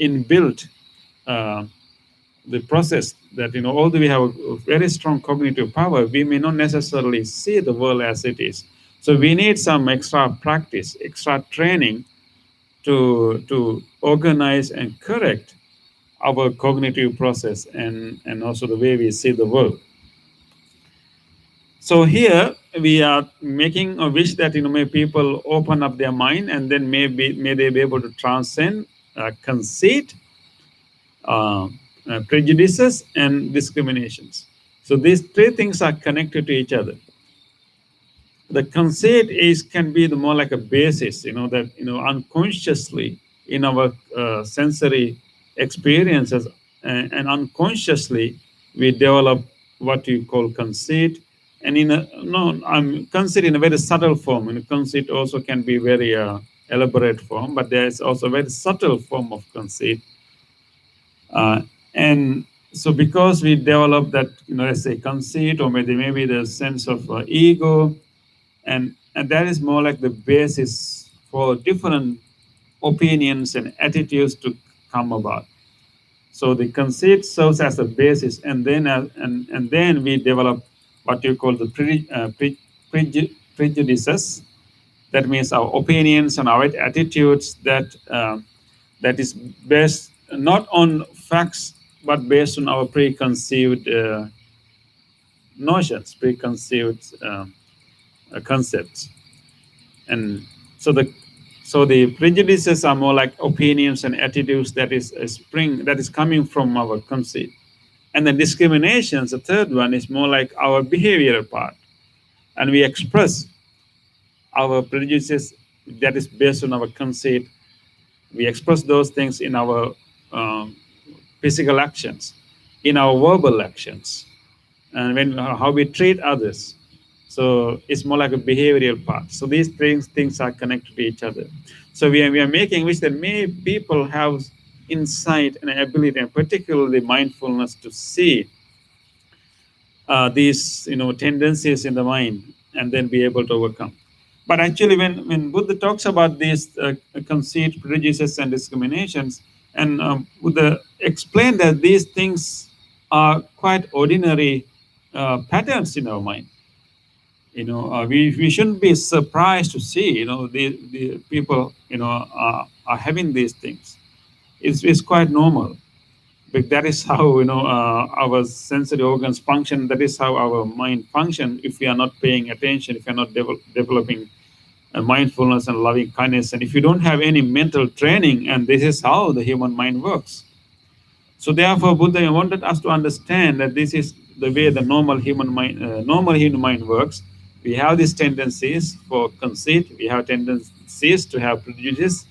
Speaker 2: inbuilt the process that although we have a very strong cognitive power, we may not necessarily see the world as it is. So we need some extra practice, extra training to organize and correct our cognitive process and also the way we see the world. So here we are making a wish that may people open up their mind, and then may they be able to transcend conceit, prejudices, and discriminations. So these three things are connected to each other. The conceit can be the more like a basis, that unconsciously in our sensory experiences, and unconsciously we develop what you call conceit. And I'm conceit in a very subtle form. And conceit also can be very elaborate form, but there is also a very subtle form of conceit. And so because we develop that, let's say conceit, or maybe the sense of ego, and that is more like the basis for different opinions and attitudes to come about. So the conceit serves as a basis, and then we develop what you call the prejudices. That means our opinions and our attitudes that is based not on facts, but based on our preconceived notions, preconceived concepts. And so So the prejudices are more like opinions and attitudes that is a spring that is coming from our conceit. And the discriminations, the third one, is more like our behavioral part. And we express our prejudices that is based on our conceit. We express those things in our um, physical actions, in our verbal actions, and when how we treat others. So it's more like a behavioral part. So these things are connected to each other. So we are making wish that many people have insight and ability, and particularly mindfulness, to see these tendencies in the mind and then be able to overcome. But actually, when Buddha talks about these conceit, prejudices, and discriminations, and Buddha explained that these things are quite ordinary patterns in our mind. We shouldn't be surprised to see the people are having these things. It's quite normal. But that is how our sensory organs function. That is how our mind function. If we are not paying attention, if we are not developing mindfulness and loving kindness, and if you don't have any mental training, and this is how the human mind works. So therefore, Buddha wanted us to understand that this is the way the normal human mind works. We have these tendencies for conceit. We have tendencies to have prejudice,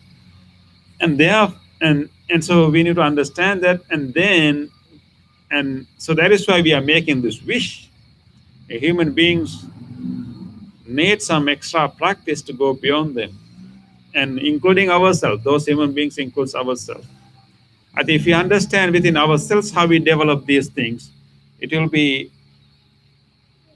Speaker 2: and there and so we need to understand that, and so that is why we are making this wish. Human beings need some extra practice to go beyond them, and including ourselves. Those human beings includes ourselves. I think if we understand within ourselves how we develop these things, it will be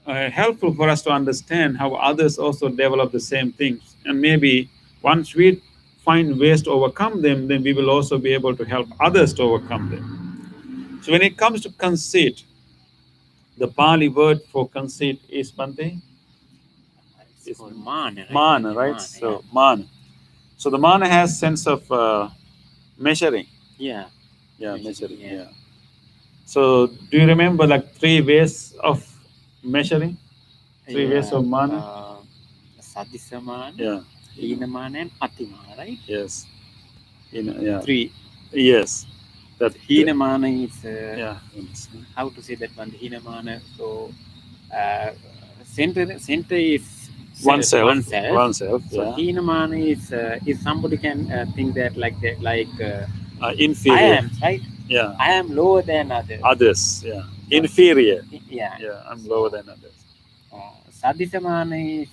Speaker 2: helpful for us to understand how others also develop the same things. And maybe once we find ways to overcome them, then we will also be able to help others to overcome them. So when it comes to conceit, the Pali word for conceit is Bante?
Speaker 1: It's called mana, right?
Speaker 2: Mana, right?
Speaker 1: Mana,
Speaker 2: So mana. So the mana has sense of measuring.
Speaker 1: yeah.
Speaker 2: Yeah,
Speaker 1: Measuring,
Speaker 2: measuring.
Speaker 1: yeah.
Speaker 2: Yeah. So do you remember like 3 ways of measuring? 3 ways of mana?
Speaker 1: Sadisamana,
Speaker 2: Yeah.
Speaker 1: Hinamana, and Atimana, right?
Speaker 2: Yes. Yeah.
Speaker 1: 3.
Speaker 2: Yes. That.
Speaker 1: Hinamana is
Speaker 2: Yeah.
Speaker 1: how to say that one. Hinamana. So center is
Speaker 2: Oneself.
Speaker 1: oneself.
Speaker 2: Oneself.
Speaker 1: So
Speaker 2: Yeah.
Speaker 1: Hinamana is if somebody can think that like that, like I
Speaker 2: Inferior.
Speaker 1: am right.
Speaker 2: Yeah.
Speaker 1: I am lower than others.
Speaker 2: Others. Yeah. Inferior.
Speaker 1: Yeah.
Speaker 2: Yeah. I'm lower than others.
Speaker 1: Sadisamana is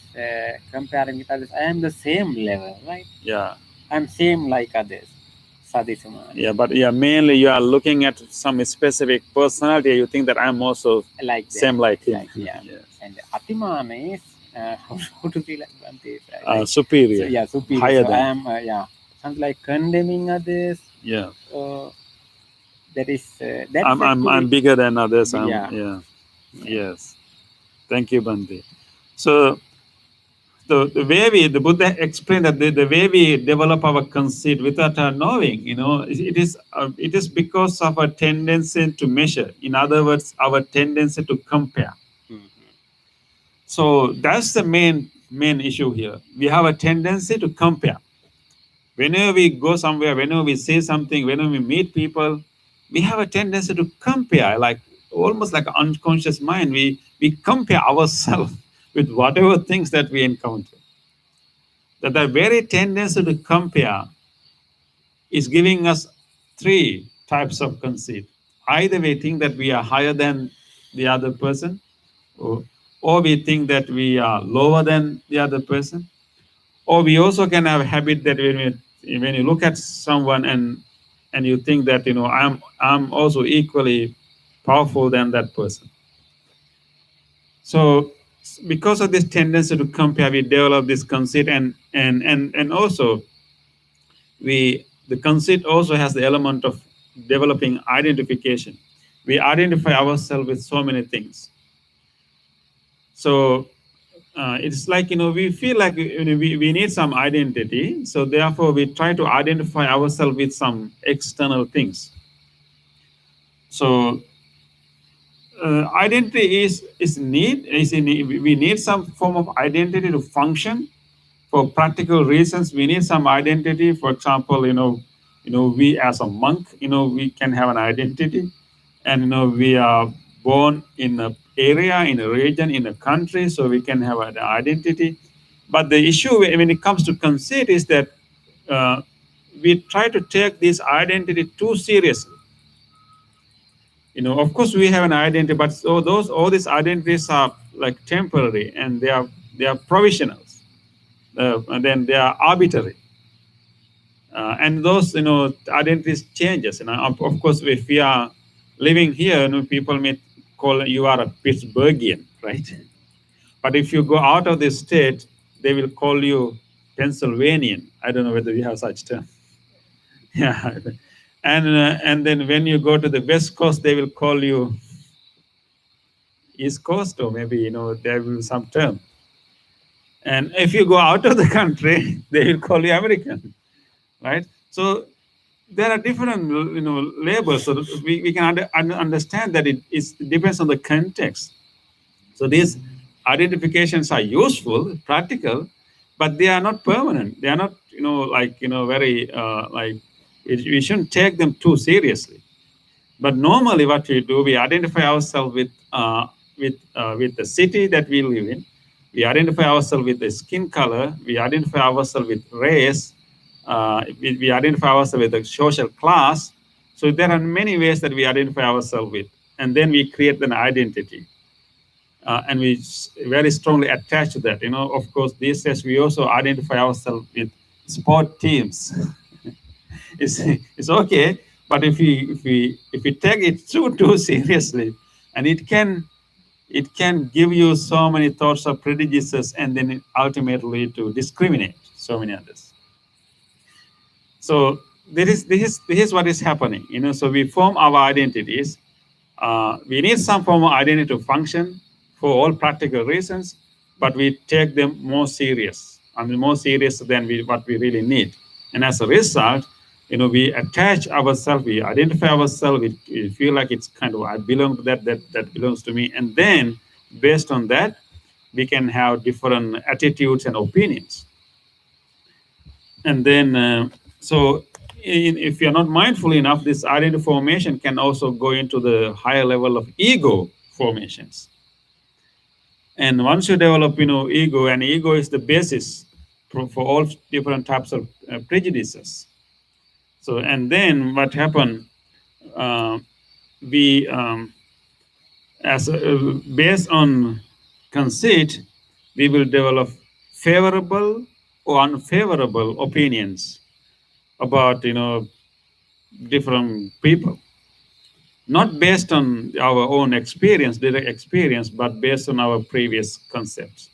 Speaker 1: comparing with others. I am the same level, right?
Speaker 2: Yeah.
Speaker 1: I'm same like others. Sadisamana.
Speaker 2: Yeah, but yeah, mainly you are looking at some specific personality. You think that I'm also
Speaker 1: Like that.
Speaker 2: same like him.
Speaker 1: Like, yeah.
Speaker 2: Yes.
Speaker 1: And Atimana is how to feel like Bhante, like,
Speaker 2: Superior.
Speaker 1: so, yeah, superior.
Speaker 2: Higher
Speaker 1: so
Speaker 2: than.
Speaker 1: I am something like condemning others.
Speaker 2: Yeah.
Speaker 1: That is
Speaker 2: I'm bigger than others.
Speaker 1: Yeah.
Speaker 2: Yes. Thank you, Bhante. So the way the Buddha explained that the way we develop our conceit without our knowing, it is because of our tendency to measure. In other words, our tendency to compare. So that's the main issue here. We have a tendency to compare. Whenever we go somewhere, whenever we say something, whenever we meet people, we have a tendency to compare, like almost like an unconscious mind. We compare ourselves with whatever things that we encounter. That the very tendency to compare is giving us 3 types of conceit. Either we think that we are higher than the other person, or we think that we are lower than the other person, or we also can have a habit that when you look at someone and you think that I'm also equally powerful than that person. So because of this tendency to compare, we develop this conceit, and also the conceit also has the element of developing identification. We identify ourselves with so many things. So it's like we feel like we need some identity. So therefore, we try to identify ourselves with some external things. So identity we need some form of identity to function. for practical reasons, we need some identity. For example, we as a monk, we can have an identity, and we are born in a area, in a region, in a country, so we can have an identity. But the issue when it comes to conceit is that uh, we try to take this identity too seriously. Of course, we have an identity, but all these identities are like temporary, and they are provisional, and then they are arbitrary. And those identities changes. And of course, if we are living here, people may call you are a Pittsburghian, right? But if you go out of the state, they will call you Pennsylvanian. I don't know whether we have such term. Yeah, and then when you go to the West Coast, they will call you East Coast, or maybe there will be some term. And if you go out of the country, they will call you American, right? So there are different labels, so that we can understand that it depends on the context. So these identifications are useful, practical, but they are not permanent. They are not very we shouldn't take them too seriously. But normally, what we do, we identify ourselves with the city that we live in. We identify ourselves with the skin color. We identify ourselves with race. We identify ourselves with the social class. So there are many ways that we identify ourselves with, and then we create an identity, and we very strongly attach to that. Of course, these days we also identify ourselves with sport teams. it's okay, but if we take it too seriously, and it can give you so many thoughts of prejudices, and then it ultimately to discriminate so many others. So this is what is happening. So we form our identities. We need some form of identity to function for all practical reasons, but we take them more serious. More serious than what we really need. And as a result, we attach ourselves, we identify ourselves, we feel like it's kind of, I belong to that belongs to me. And then based on that, we can have different attitudes and opinions. And then, if you're not mindful enough, this identity formation can also go into the higher level of ego formations. And once you develop, ego, and ego is the basis for all different types of prejudices. So, and then what happened? We, based on conceit, we will develop favorable or unfavorable opinions about different people, not based on our own experience, direct experience, but based on our previous concepts.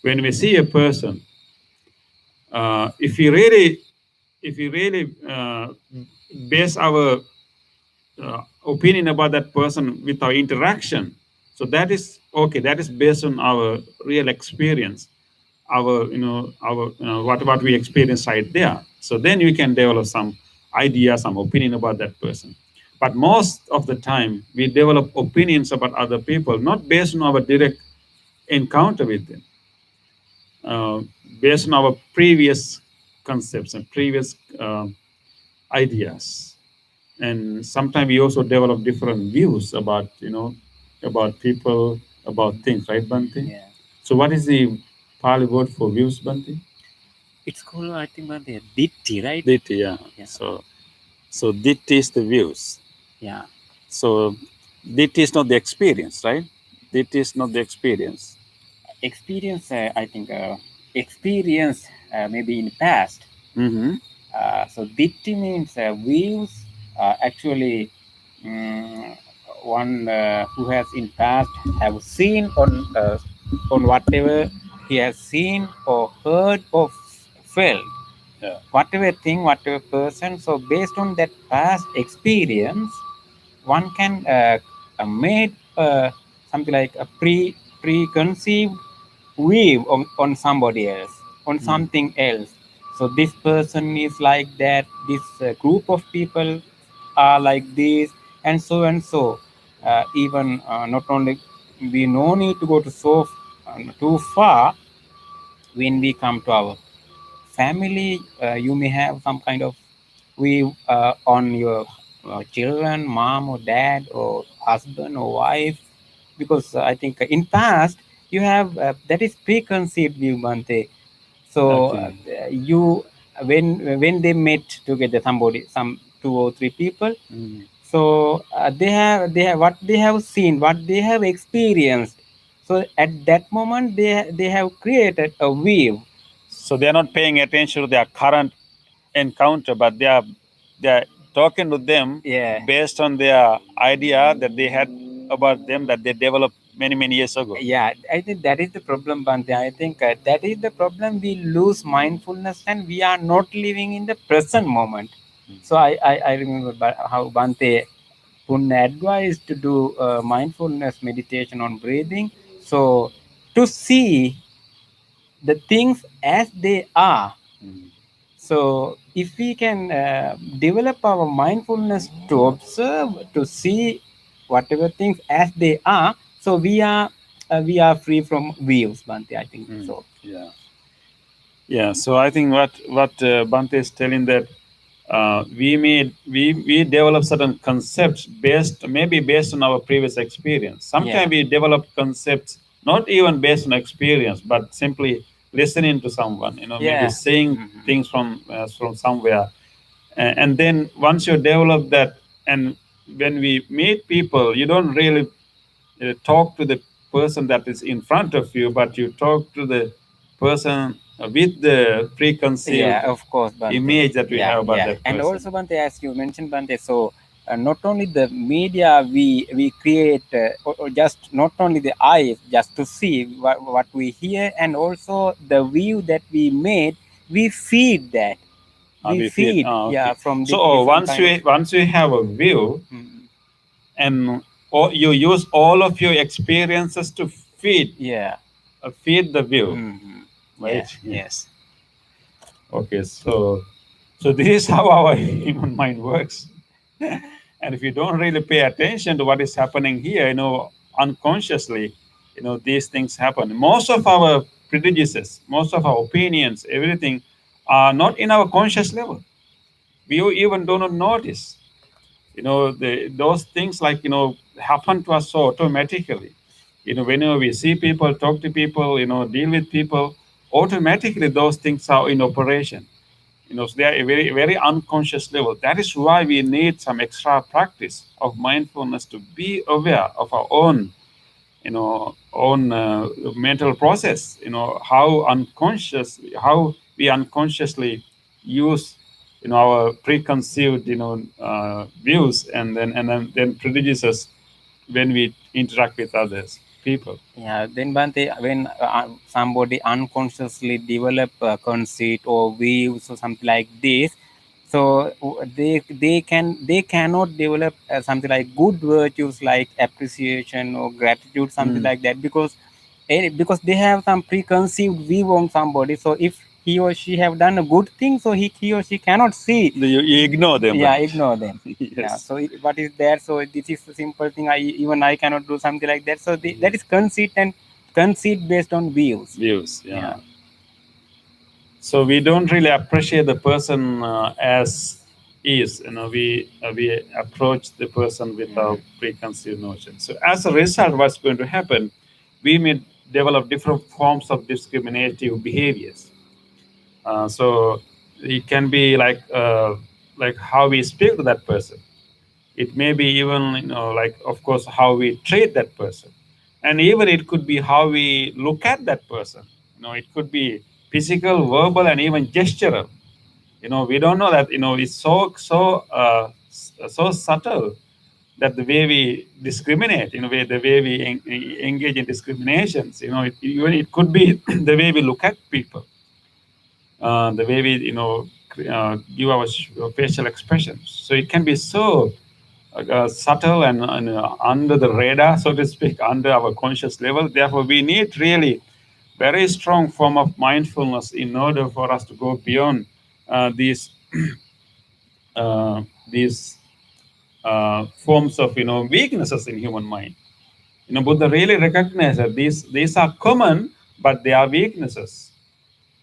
Speaker 2: When we see a person, if we really base our opinion about that person with our interaction, so that is okay. That is based on our real experience, our what we experience right there. So then we can develop some idea, some opinion about that person. But most of the time, we develop opinions about other people not based on our direct encounter with them, based on our previous concepts and previous ideas. And sometimes we also develop different views about people, about things, right, Banti?
Speaker 1: Yeah.
Speaker 2: So what is the Pali word for views, Banti?
Speaker 1: It's called, I think, but the ditti, right?
Speaker 2: Ditti, yeah.
Speaker 1: Yeah.
Speaker 2: So ditti is the views.
Speaker 1: Yeah.
Speaker 2: So ditti is not the experience, right? Ditti is not the experience.
Speaker 1: Experience, I think, experience maybe in past.
Speaker 2: Mm-hmm.
Speaker 1: So ditti means views. Actually, one who has in past have seen on whatever he has seen or heard or felt.
Speaker 2: Yeah.
Speaker 1: Whatever thing, whatever person. So based on that past experience, one can make something like a preconceived view on somebody else, on something else. So this person is like that. This group of people are like this, and so and so. Even not only we no need to go to so too far when we come to our family, you may have some kind of view on your children, mom or dad or husband or wife, because I think in past you have that is preconceived view, Bante. So
Speaker 2: Okay.
Speaker 1: you when they met together, somebody, some two or three people,
Speaker 2: Mm.
Speaker 1: so they have what they have seen, what they have experienced. So at that moment they have created a view.
Speaker 2: So they are not paying attention to their current encounter, but they are talking to them
Speaker 1: Yeah.
Speaker 2: based on their idea that they had about them that they developed many years ago.
Speaker 1: Yeah, I think that is the problem, Bante. I think that is the problem. We lose mindfulness and we are not living in the present moment. So I remember how Bante Punna advised to do mindfulness meditation on breathing. So to see the things as they are.
Speaker 2: Mm.
Speaker 1: So if we can develop our mindfulness to observe, to see whatever things as they are, so we are free from views, Bante. I think so.
Speaker 2: Yeah. Yeah, so I think what Bante is telling that we develop certain concepts based on our previous experience. Sometimes
Speaker 1: Yeah.
Speaker 2: we develop concepts not even based on experience, but simply listening to someone. Maybe
Speaker 1: Yeah.
Speaker 2: seeing
Speaker 1: Mhm.
Speaker 2: things from somewhere, and then once you develop that, and when we meet people, you don't really talk to the person that is in front of you, but you talk to the person with the
Speaker 1: Yeah,
Speaker 2: preconceived
Speaker 1: of course, Bante.
Speaker 2: image that we
Speaker 1: Yeah,
Speaker 2: have about
Speaker 1: yeah.
Speaker 2: that
Speaker 1: And
Speaker 2: person.
Speaker 1: also, Bante, as you mentioned, Bante, so not only the media we create, or just not only the eyes, just to see what we hear, and also the view that we made, we feed that. We
Speaker 2: We feel
Speaker 1: feed, yeah,
Speaker 2: okay.
Speaker 1: from
Speaker 2: So
Speaker 1: different kind of.
Speaker 2: once you have a view,
Speaker 1: Mm,
Speaker 2: and you use all of your experiences to
Speaker 1: yeah.
Speaker 2: feed the view,
Speaker 1: Hmm. Yeah.
Speaker 2: right?
Speaker 1: Yes.
Speaker 2: Okay, so this is how our human mind works. And if you don't really pay attention to what is happening here, unconsciously, these things happen. Most of our prejudices, most of our opinions, everything are not in our conscious level. We even do not notice. Those things like happen to us so automatically. Whenever we see people, talk to people, deal with people, automatically those things are in operation. So they are a very unconscious level. That is why we need some extra practice of mindfulness to be aware of our own mental process. How we unconsciously use our preconceived views, and then prejudices when we interact with others people.
Speaker 1: Yeah, then Bante, when somebody unconsciously develop a conceit or views or something like this, so they cannot develop something like good virtues like appreciation or gratitude, something like that, because they have some preconceived view on somebody. So if he or she have done a good thing, so he or she cannot see.
Speaker 2: You ignore them,
Speaker 1: Yeah,
Speaker 2: right?
Speaker 1: ignore them. Yeah,
Speaker 2: Yes.
Speaker 1: so what is there, so this is a simple thing, I cannot do something like that. So that is conceit, and conceit based on views.
Speaker 2: Views,
Speaker 1: Yeah.
Speaker 2: yeah. So we don't really appreciate the person as is. We approach the person with our preconceived notions. So as a result, what's going to happen? We may develop different forms of discriminative behaviors. So it can be like how we speak to that person. It may be even like, of course, how we treat that person, and even it could be how we look at that person. It could be physical, verbal, and even gestural. We don't know that. It's so subtle that the way we discriminate, the way we engage in discriminations. Even it could be the way we look at people, the way we give our facial expressions. So it can be so subtle and under the radar, so to speak, under our conscious level. Therefore, we need really very strong form of mindfulness in order for us to go beyond these uh, these forms of weaknesses in human mind. Buddha really recognized that these are common, but they are weaknesses.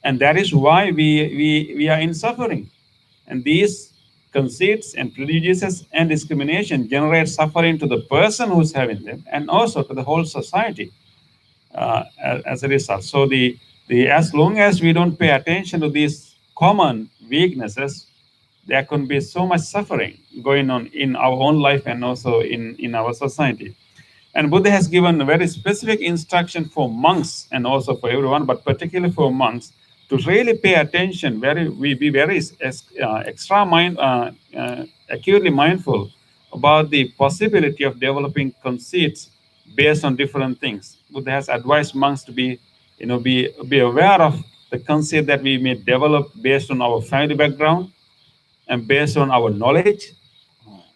Speaker 2: And that is why we are in suffering. And these conceits and prejudices and discrimination generate suffering to the person who's having them and also to the whole society as a result. So the as long as we don't pay attention to these common weaknesses, there can be so much suffering going on in our own life and also in our society. And Buddha has given a very specific instruction for monks and also for everyone, but particularly for monks, to really pay attention, we be very extra acutely mindful about the possibility of developing conceits based on different things. Buddha has advised monks to be aware of the conceit that we may develop based on our family background and based on our knowledge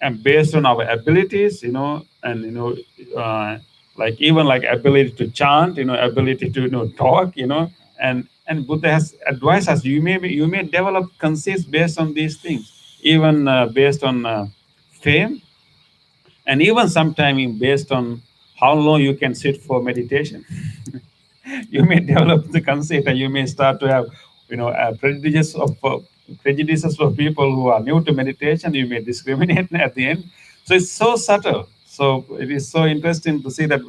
Speaker 2: and based on our abilities, and like even like ability to chant, ability to talk, and Buddha has advised us you may develop conceits based on these things, even based on fame, and even sometimes based on how long you can sit for meditation. You may develop the conceit, and you may start to have prejudices of people who are new to meditation. You may discriminate at the end. So it's so subtle. So it is so interesting to see that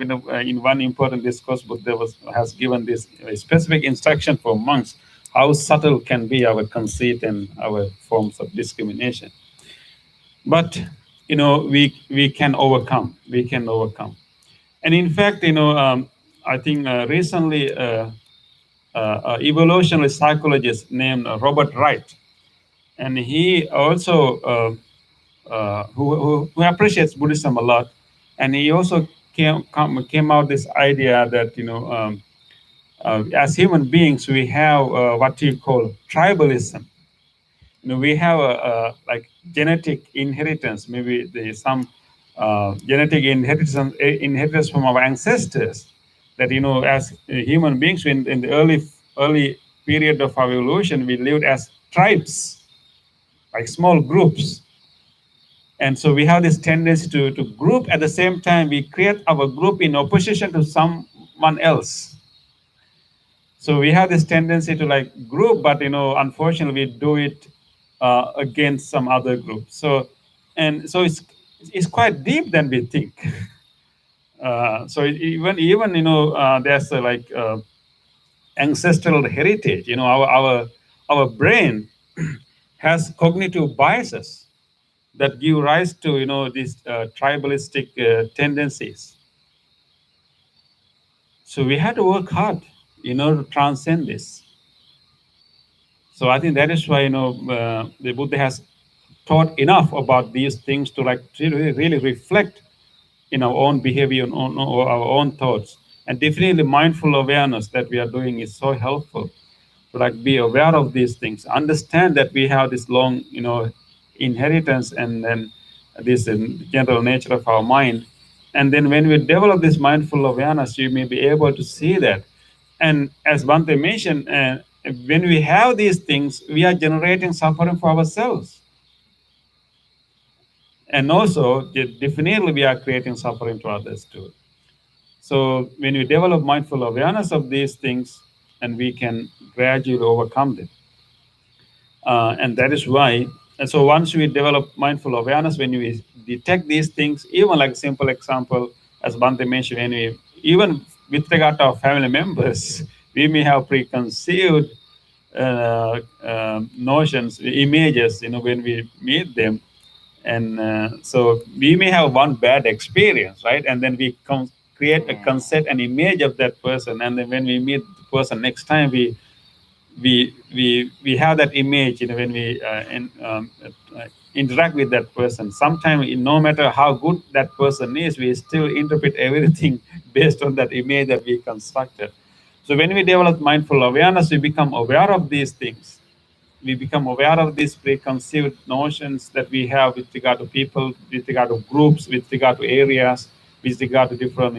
Speaker 2: in one important discourse, Buddha has given this specific instruction for monks how subtle can be our conceit and our forms of discrimination. But we can overcome. We can overcome. And in fact, I think recently evolutionary psychologist named Robert Wright, and he also who appreciates Buddhism a lot, and he also came out this idea that as human beings we have what you call tribalism. We have a like genetic inheritance, maybe some genetic inheritance from our ancestors, that as human beings in the early period of our evolution, we lived as tribes, like small groups. And so we have this tendency to group. At the same time, we create our group in opposition to someone else. So we have this tendency to like group, but unfortunately we do it against some other group. So it's quite deep than we think. So even there's ancestral heritage. Our brain has cognitive biases that give rise to these tribalistic tendencies. So we had to work hard in order to transcend this. So I think that is why the Buddha has taught enough about these things to like really reflect in our own behavior and on our own thoughts. And definitely mindful awareness that we are doing is so helpful to like be aware of these things, understand that we have this long inheritance and then this general nature of our mind. And then when we develop this mindful awareness, you may be able to see that. And as Bhante mentioned, when we have these things, we are generating suffering for ourselves. And also, definitely, we are creating suffering to others too. So when we develop mindful awareness of these things, and we can gradually overcome them. And that is why, and so once we develop mindful awareness, when we detect these things, even like simple example, as Bhante mentioned, even with regard to our family members, we may have preconceived notions, images, when we meet them. And so we may have one bad experience, right? And then we create a concept, an image of that person. And then when we meet the person next time, we have that image, when we interact with that person. Sometimes, no matter how good that person is, we still interpret everything based on that image that we constructed. So when we develop mindful awareness, we become aware of these things. We become aware of these preconceived notions that we have with regard to people, with regard to groups, with regard to areas, with regard to different,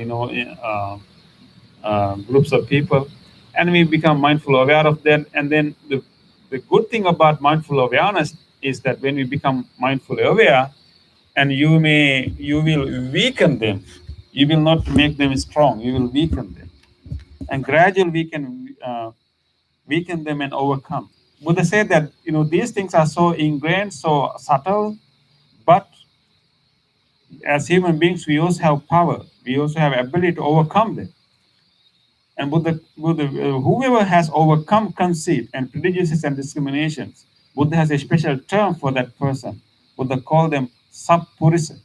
Speaker 2: groups of people. And we become mindful aware of them. And then the good thing about mindful awareness is that when we become mindfully aware, and you will weaken them. You will not make them strong. You will weaken them. And gradually we can weaken them and overcome. Buddha said that these things are so ingrained, so subtle, but as human beings, we also have power. We also have ability to overcome them. And whoever has overcome conceit and prejudices and discriminations, Buddha has a special term for that person. Buddha called them sappurisa,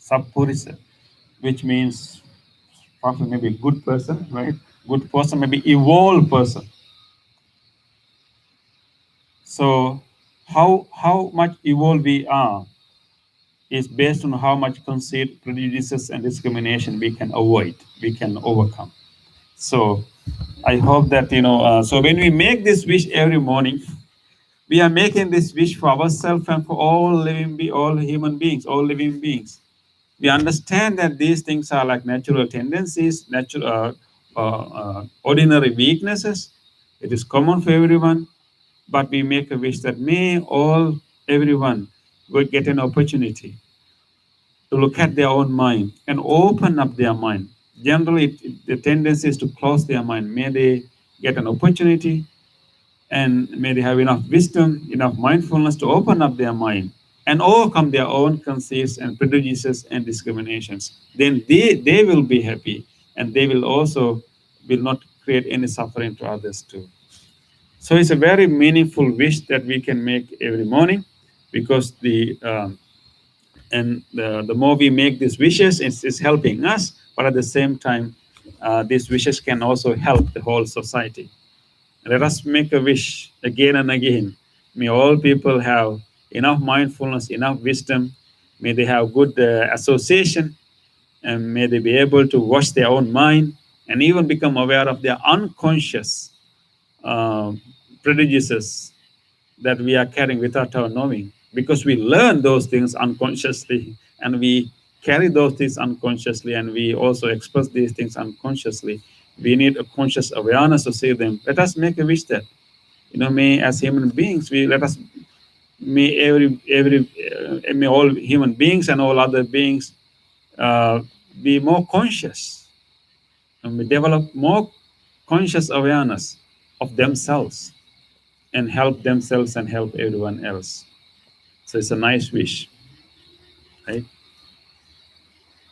Speaker 2: sappurisa, which means probably maybe a good person, right? Good person, maybe evolved person. So how much evolved we are is based on how much conceit, prejudices, and discrimination we can avoid, we can overcome. So I hope that so when we make this wish every morning, we are making this wish for ourselves and for all human beings, all living beings. We understand that these things are like natural tendencies, ordinary weaknesses. It is common for everyone, but we make a wish that may everyone will get an opportunity to look at their own mind and open up their mind. Generally, the tendency is to close their mind. May they get an opportunity and may they have enough wisdom, enough mindfulness to open up their mind and overcome their own conceits and prejudices and discriminations. Then they will be happy and they will not create any suffering to others too. So it's a very meaningful wish that we can make every morning, because the more we make these wishes, it's helping us, but at the same time, these wishes can also help the whole society. Let us make a wish again and again. May all people have enough mindfulness, enough wisdom. May they have good association, and may they be able to watch their own mind and even become aware of their unconscious uh, prejudices that we are carrying without our knowing, because we learn those things unconsciously and we carry those things unconsciously and we also express these things unconsciously. We need a conscious awareness to see them. Let us make a wish that may, as human beings, may all human beings and all other beings uh, be more conscious, and we develop more conscious awareness of themselves and help themselves and help everyone else. So it's a nice wish, right?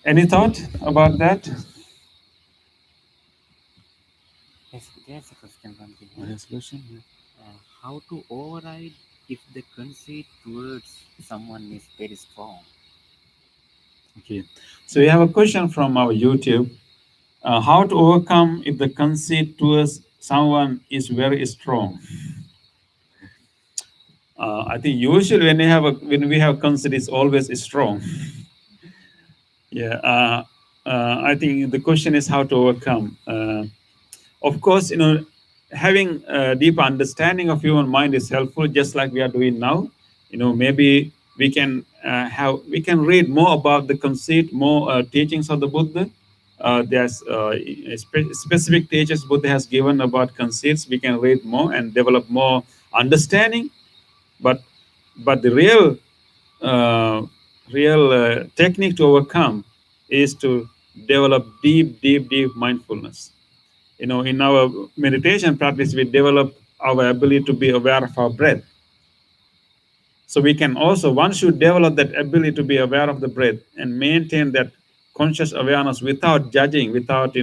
Speaker 2: Any thought about that?
Speaker 1: Yes, there's a question from the
Speaker 2: Resolution.
Speaker 1: how to override if the conceit towards someone is very strong.
Speaker 2: Okay. So we have a question from our YouTube. How to overcome if the conceit towards someone is very strong? I think usually when we have conceit, it's always strong. Yeah. I think the question is how to overcome. Of course, having a deep understanding of human mind is helpful, just like we are doing now. Maybe we can read more about the conceit, more teachings of the Buddha. There's specific teachings Buddha has given about conceits. We can read more and develop more understanding. But the real technique to overcome is to develop deep mindfulness. In our meditation practice, we develop our ability to be aware of our breath. So we can also, once you develop that ability to be aware of the breath and maintain that conscious awareness without judging, without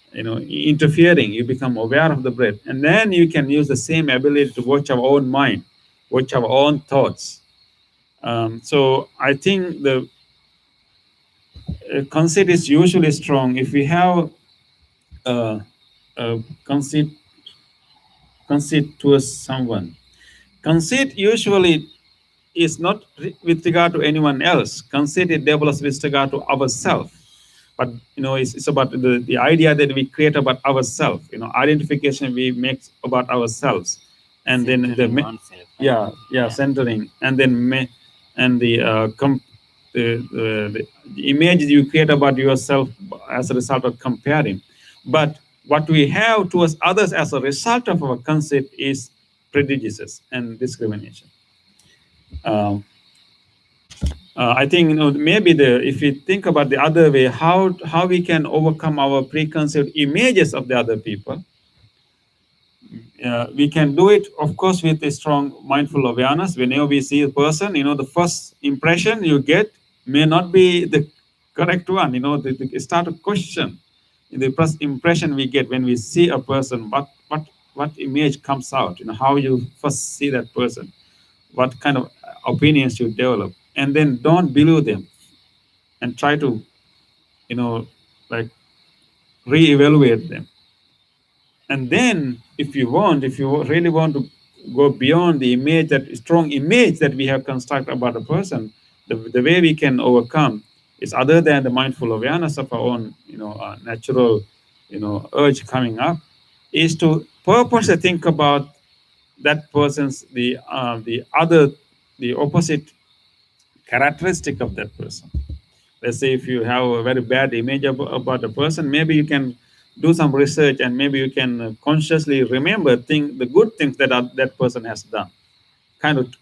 Speaker 2: interfering, you become aware of the breath, and then you can use the same ability to watch our own mind, watch our own thoughts. So I think the conceit is usually strong if we have conceit towards someone. Conceit usually is not with regard to anyone else. Conceit it develops with regard to ourselves. But it's about the idea that we create about ourselves. Identification we make about ourselves, and
Speaker 1: Centering
Speaker 2: then
Speaker 1: oneself,
Speaker 2: centering, and then and the image you create about yourself as a result of comparing. But what we have towards others as a result of our conceit is prejudices and discrimination. I think maybe if we think about the other way, how we can overcome our preconceived images of the other people. We can do it, of course, with a strong mindful awareness. Whenever we see a person, the first impression you get may not be the correct one. The start to question the first impression we get when we see a person. What image comes out? How you first see that person, what kind of opinions you develop, and then don't believe them, and try to, like reevaluate them. And then, if you really want to go beyond the image, that strong image that we have constructed about a person, the way we can overcome is other than the mindful awareness of our own, natural, urge coming up, is to purposely think about that person's the opposite characteristic of that person. Let's say if you have a very bad image about a person, maybe you can do some research, and maybe you can consciously remember the good things that person has done, kind of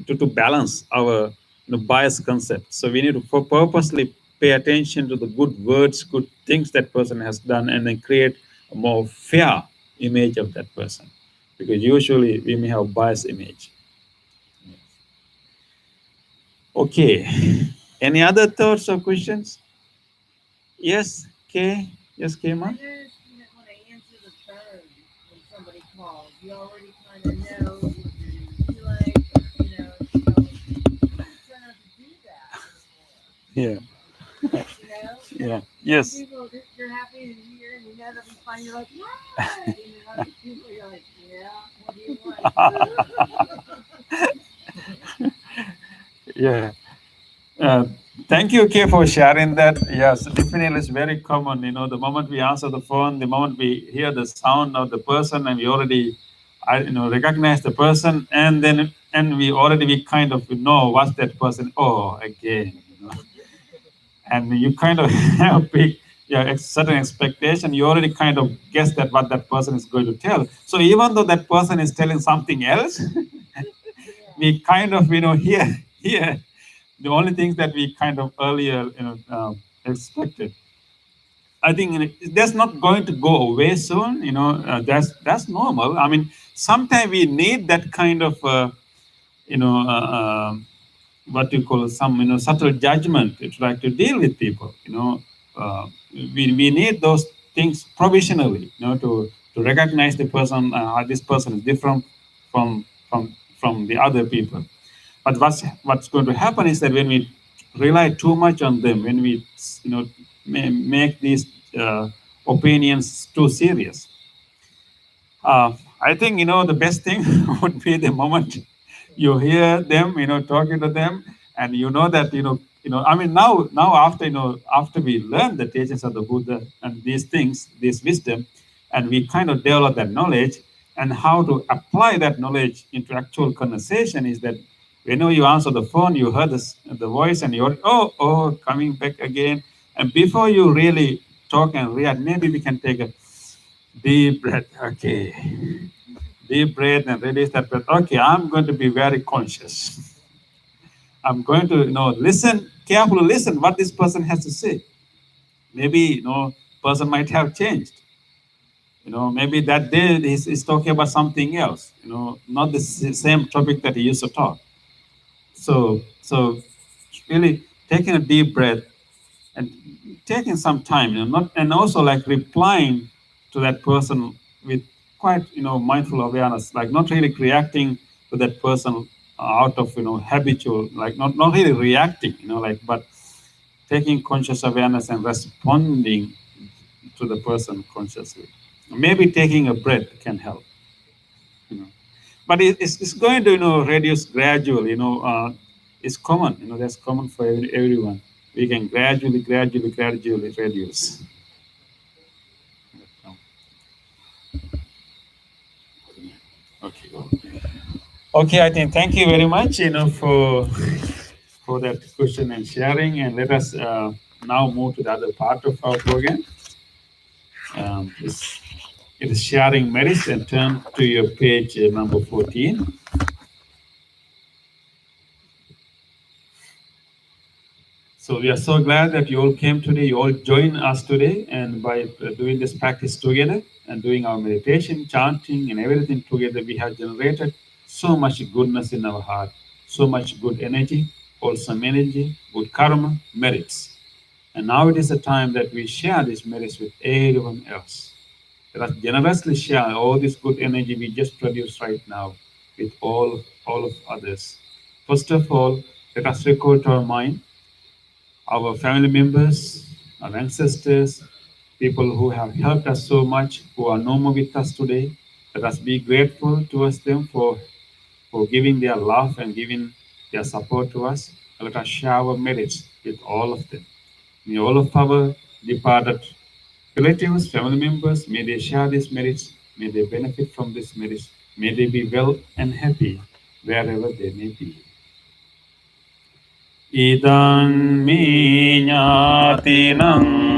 Speaker 2: to balance our bias concept. So we need to purposely pay attention to the good words, good things that person has done, and then create a more fair image of that person, because usually we may have biased image. Okay. Any other thoughts or questions? Yes, Kay. Yes, Kay, ma.
Speaker 4: I noticed that when I answer the phone, when somebody calls, you already kind of know what you're gonna be like, or, try not to do that
Speaker 2: Yeah.
Speaker 4: anymore.
Speaker 2: Yeah. Yes.
Speaker 4: People, you're happy to be here, and you know they'll be fine. You're like, what? People, you're like, yeah, what do you want?
Speaker 2: Yeah. Thank you, Kay, for sharing that. Yes, definitely it's very common. The moment we answer the phone, the moment we hear the sound of the person, and we already, recognize the person, and we kind of know what's that person. Oh, again, and you kind of have a big, certain expectation. You already kind of guess that what that person is going to tell. So even though that person is telling something else, we kind of, hear the only things that we kind of earlier expected. I think that's not going to go away soon. That's normal. I mean, sometimes we need that kind of you know what you call some subtle judgment to try to deal with people. We need those things provisionally. To recognize the person. This person is different from the other people. But what's going to happen is that when we rely too much on them, when we make these opinions too serious, I think the best thing would be the moment you hear them, talking to them, and that I mean, now after we learn the teachings of the Buddha and these things, this wisdom, and we kind of develop that knowledge, and how to apply that knowledge into actual conversation is that whenever you answer the phone, you heard the voice, and you're coming back again, and before you really talk and react, maybe we can take a deep breath. Okay. Deep breath and release that breath. Okay, I'm going to be very conscious. I'm going to, listen, carefully listen what this person has to say. Maybe, person might have changed. Maybe that day he's talking about something else, not the same topic that he used to talk. So really taking a deep breath and taking some time, and also like replying to that person with quite mindful awareness, like not really reacting to that person out of habitual, like not really reacting, but taking conscious awareness and responding to the person consciously. Maybe taking a breath can help. But it's going to reduce gradually. It's common. That's common for everyone. We can gradually reduce. Okay, I think thank you very much, for that question and sharing. And let us now move to the other part of our program. It is sharing merits, and turn to your page number 14. So we are so glad that you all came today. You all join us today, and by doing this practice together and doing our meditation, chanting, and everything together, we have generated so much goodness in our heart, so much good energy, wholesome energy, good karma, merits. And now it is the time that we share these merits with everyone else. Let us generously share all this good energy we just produced right now with all of others. First of all, let us recall to our mind our family members, our ancestors, people who have helped us so much, who are no more with us today. Let us be grateful towards them for giving their love and giving their support to us. Let us share our merits with all of them. May all of our departed relatives, family members, may they share these merits, may they benefit from these merits, may they be well and happy wherever they may be. Idan minyatinang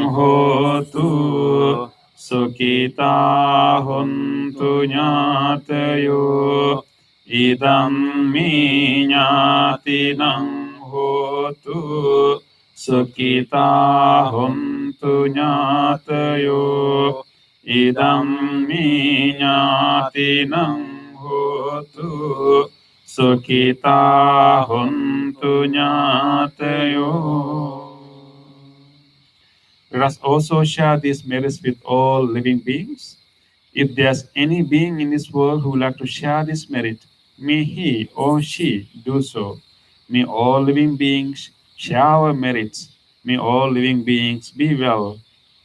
Speaker 2: hotu sukita hontu nyatayo. Idam minyatinang hotu sukita hontu nyatayo. Idam minyatinang hotu Sukita hontu nyatayo. Let us also share these merits with all living beings. If there's any being in this world who would like to share this merit, may he or she do so. May all living beings share our merits. May all living beings be well,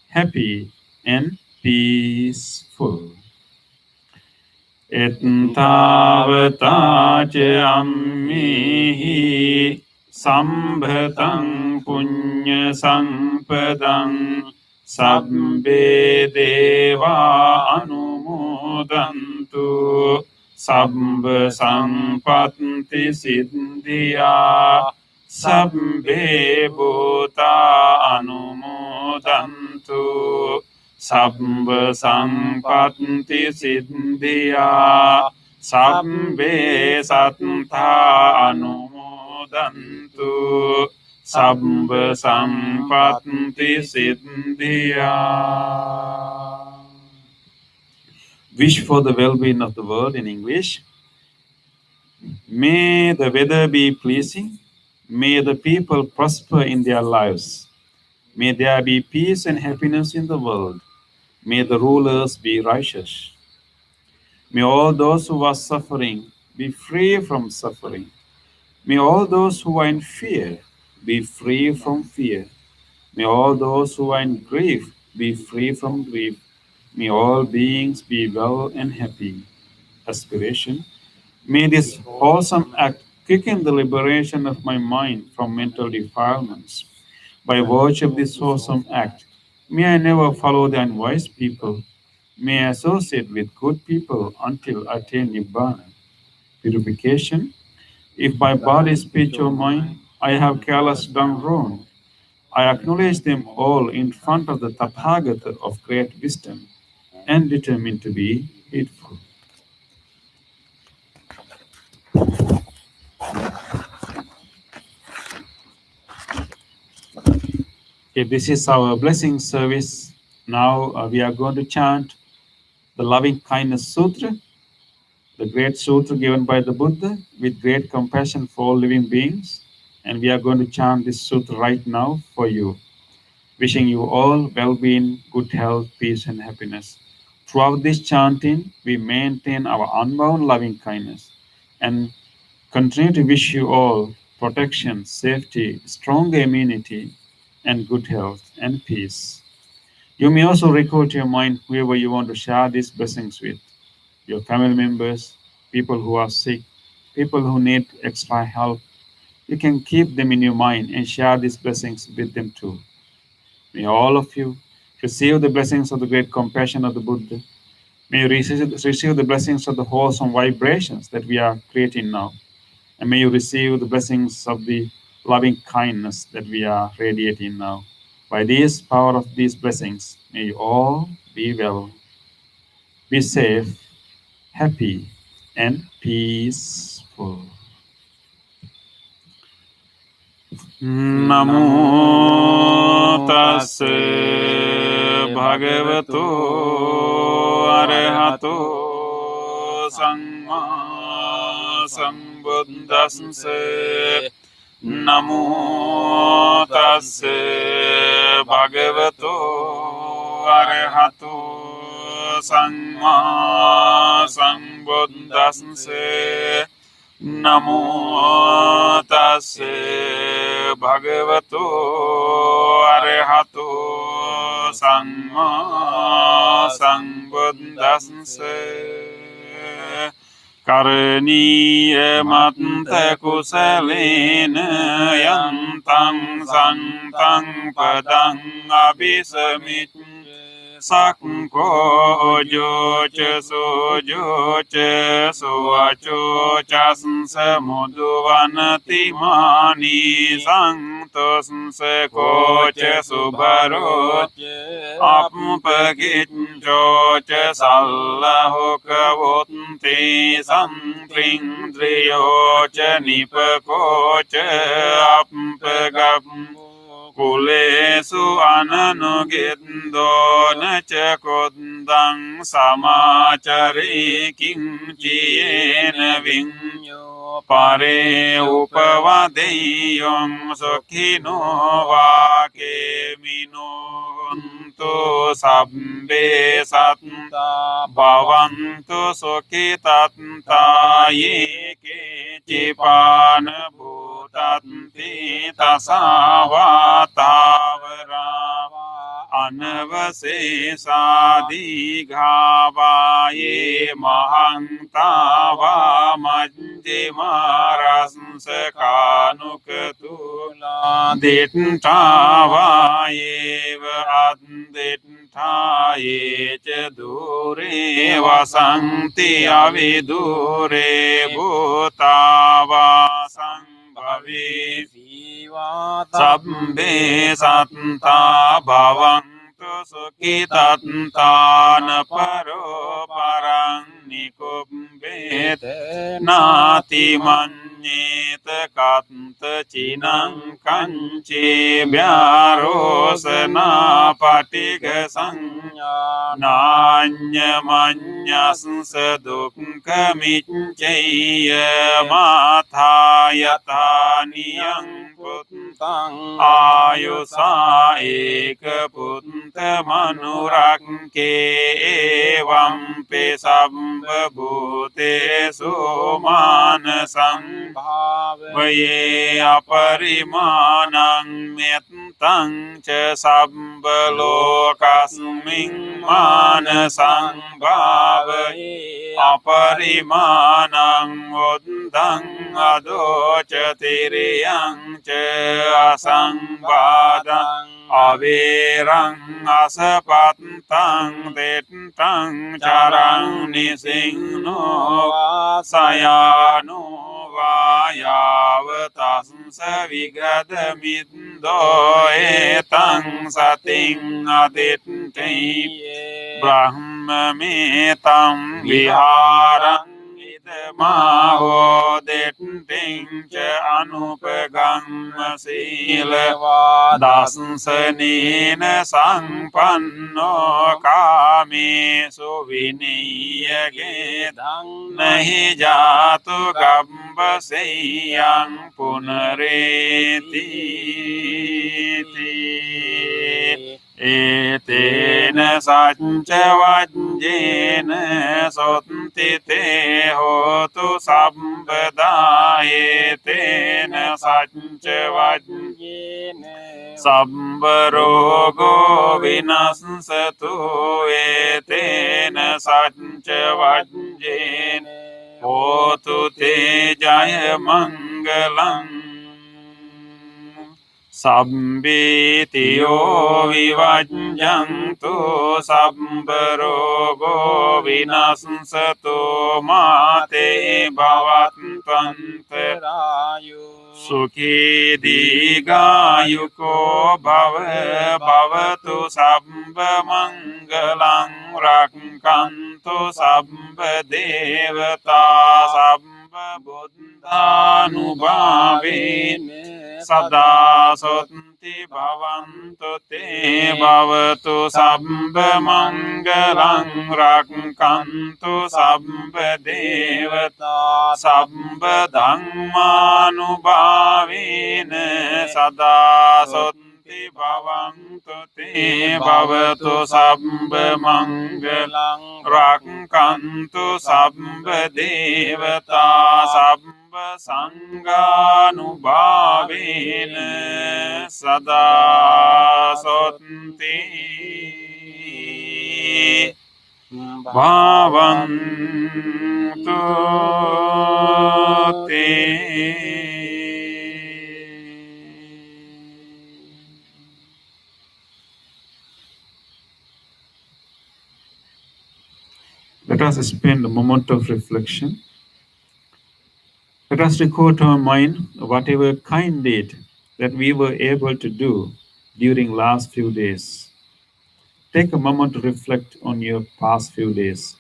Speaker 2: happy, and peaceful. Ettavata ammihi sambhatam punya sampadam sabbe deva anumodantu sabba sampatti siddhya sabbe bhuta anumodantu Sabba sampatti siddhya sabbe sattha anumodantu sabba sampatti siddhya. Wish for the well-being of the world in English. May the weather be pleasing. May the people prosper in their lives. May there be peace and happiness in the world. May the rulers be righteous. May all those who are suffering be free from suffering. May all those who are in fear be free from fear. May all those who are in grief be free from grief. May all beings be well and happy. Aspiration. May this wholesome act quicken the liberation of my mind from mental defilements. By virtue of this wholesome act, may I never follow the unwise people. May I associate with good people until I attain Nibbana. Purification. If by body, speech, or mind I have careless done wrong, I acknowledge them all in front of the Tathagata of great wisdom and determine to be heedful. Okay, this is our blessing service. Now we are going to chant the Loving Kindness Sutra, the great sutra given by the Buddha with great compassion for all living beings. And we are going to chant this sutra right now for you. Wishing you all well-being, good health, peace, and happiness. Throughout this chanting, we maintain our unbound loving kindness and continue to wish you all protection, safety, strong immunity, and good health and peace. You may also recall to your mind whoever you want to share these blessings with, your family members, people who are sick, people who need extra help. You can keep them in your mind and share these blessings with them too. May all of you receive the blessings of the great compassion of the Buddha. May you receive the blessings of the wholesome vibrations that we are creating now. And may you receive the blessings of the loving kindness that we are radiating now. By this power of these blessings, may you all be well, be safe, happy, and peaceful. නමෝ තස්ස භගවතු අරහතෝ සම්මා සම්බුද්දස්ස නමෝ තස්ස භගවතු අරහතෝ සම්මා සම්බුද්දස්ස නමෝ තස්ස භගවතු අරහතෝ සම්මා සම්බුද්දස්ස කරණීය මත්ත කුසලේන යන්තං සන්තං පදං අபிසමිච්ඡ සක්ඛෝ ජෝච සෝජෝච සුවචෝ චස්ස මුදුවනති මානි සංතොස්ස කෝච සුබරෝච අප්පගිච්ඡෝච සල්ලහොක වොත්ති සම්ප්‍රින්ද්‍රියෝච නිපකෝච අප්පගම් කුලේසු අනනුගෙද්දෝන චකොද්දං සමාචරේ කිංචියේන විඤ්ඤෝ පරේ උපවදෙය්‍යං සොඛිනෝ වාකේමිනෝ හන්තු සබ්බේ සත්තා භවන්තු සොඛිතත්තා යේකේ චිපාන තත්ති තසාවාතාවරා අනවසේසාදීඝාවායේ මහන්තාවා මජ්ජිමාරස්සකානුකතුලා දෙට්ඨාවායේව අද්දෙට්ඨායේච දුරේ වසන්ති අවිදුරේ භූතාවාසං සබ්බේ සත්තා භවන්තු සුඛිතත්තාන පරෝ පරං නිකුම්බේත නාති මඤ්ඤේත කත්ත චිනං කංචේ ව්‍යාරෝසනා පටිග සංඥා නාඤ්ඤ මඤ්ඤස්ස දුක්ඛ මිච්ඡය මාථායතානියං පුත්තං ආයුසා ඒක පුත්ත මනුරක්කේ එවම්පි සම්බ භූතේසු මාන සංභාවයේ අපරිමාණං මෙත්තං ච සම්බ ලෝකස්මින් මාන සංභාවයේ අපරිමාණං උද්දං අදෝච තිරියං ච අසංවාදං අවේරං අසපත්තං දෙට්ඨං චරං නිසින්නෝ වාසයානෝ වායාව තස්ස විගදමිද්දෝ ඒතං සතින් අදිට්ඨේ බ්‍රහ්මමේතං විහාරං මාහෝ දෙට්ඨිං ච අනුපගම්ම සීලවා දස්සනේන සංපන්නෝ කාමේසු විනීයගේ ධම්මහි ජාතු ගම්බසෙයං පුනරේති ඒතේන සච්ච වජ්ජේන සොත්ති තේ හෝතු සම්බදා ඒතේන සච්ච වජ්ජේන සම්බ රෝගෝ විනස්සතු ඒතේන සච්ච වජ්ජේන හෝතු තේ ජය මංගලං සම්බේතියෝ විවජ්ජන්තු සම්බ රෝගෝ විනස්සතෝ මාතේ භවත්වන්තරායු සුඛී දීඝායුකෝ භව භවතු සම්බ මංගලං රක්ඛන්තු සම්බ දේවතා සම්බ බුද්ධානුභාවේන सदा सोन्ति भवन्तु ते भवतु सब्ब मङ्गलं रक्षन्तु सब्ब देवता सब्ब धर्मानुभावेन सदा सोन्ति भवन्तु ते भवतु सब्ब मङ्गलं रक्षन्तु सब्ब देवता सब्ब संगानुभावेन सदा सोन्ति भवन्तु ते Let us spend a moment of reflection. Let us recall to our mind whatever kind deed that we were able to do during last few days. Take a moment to reflect on your past few days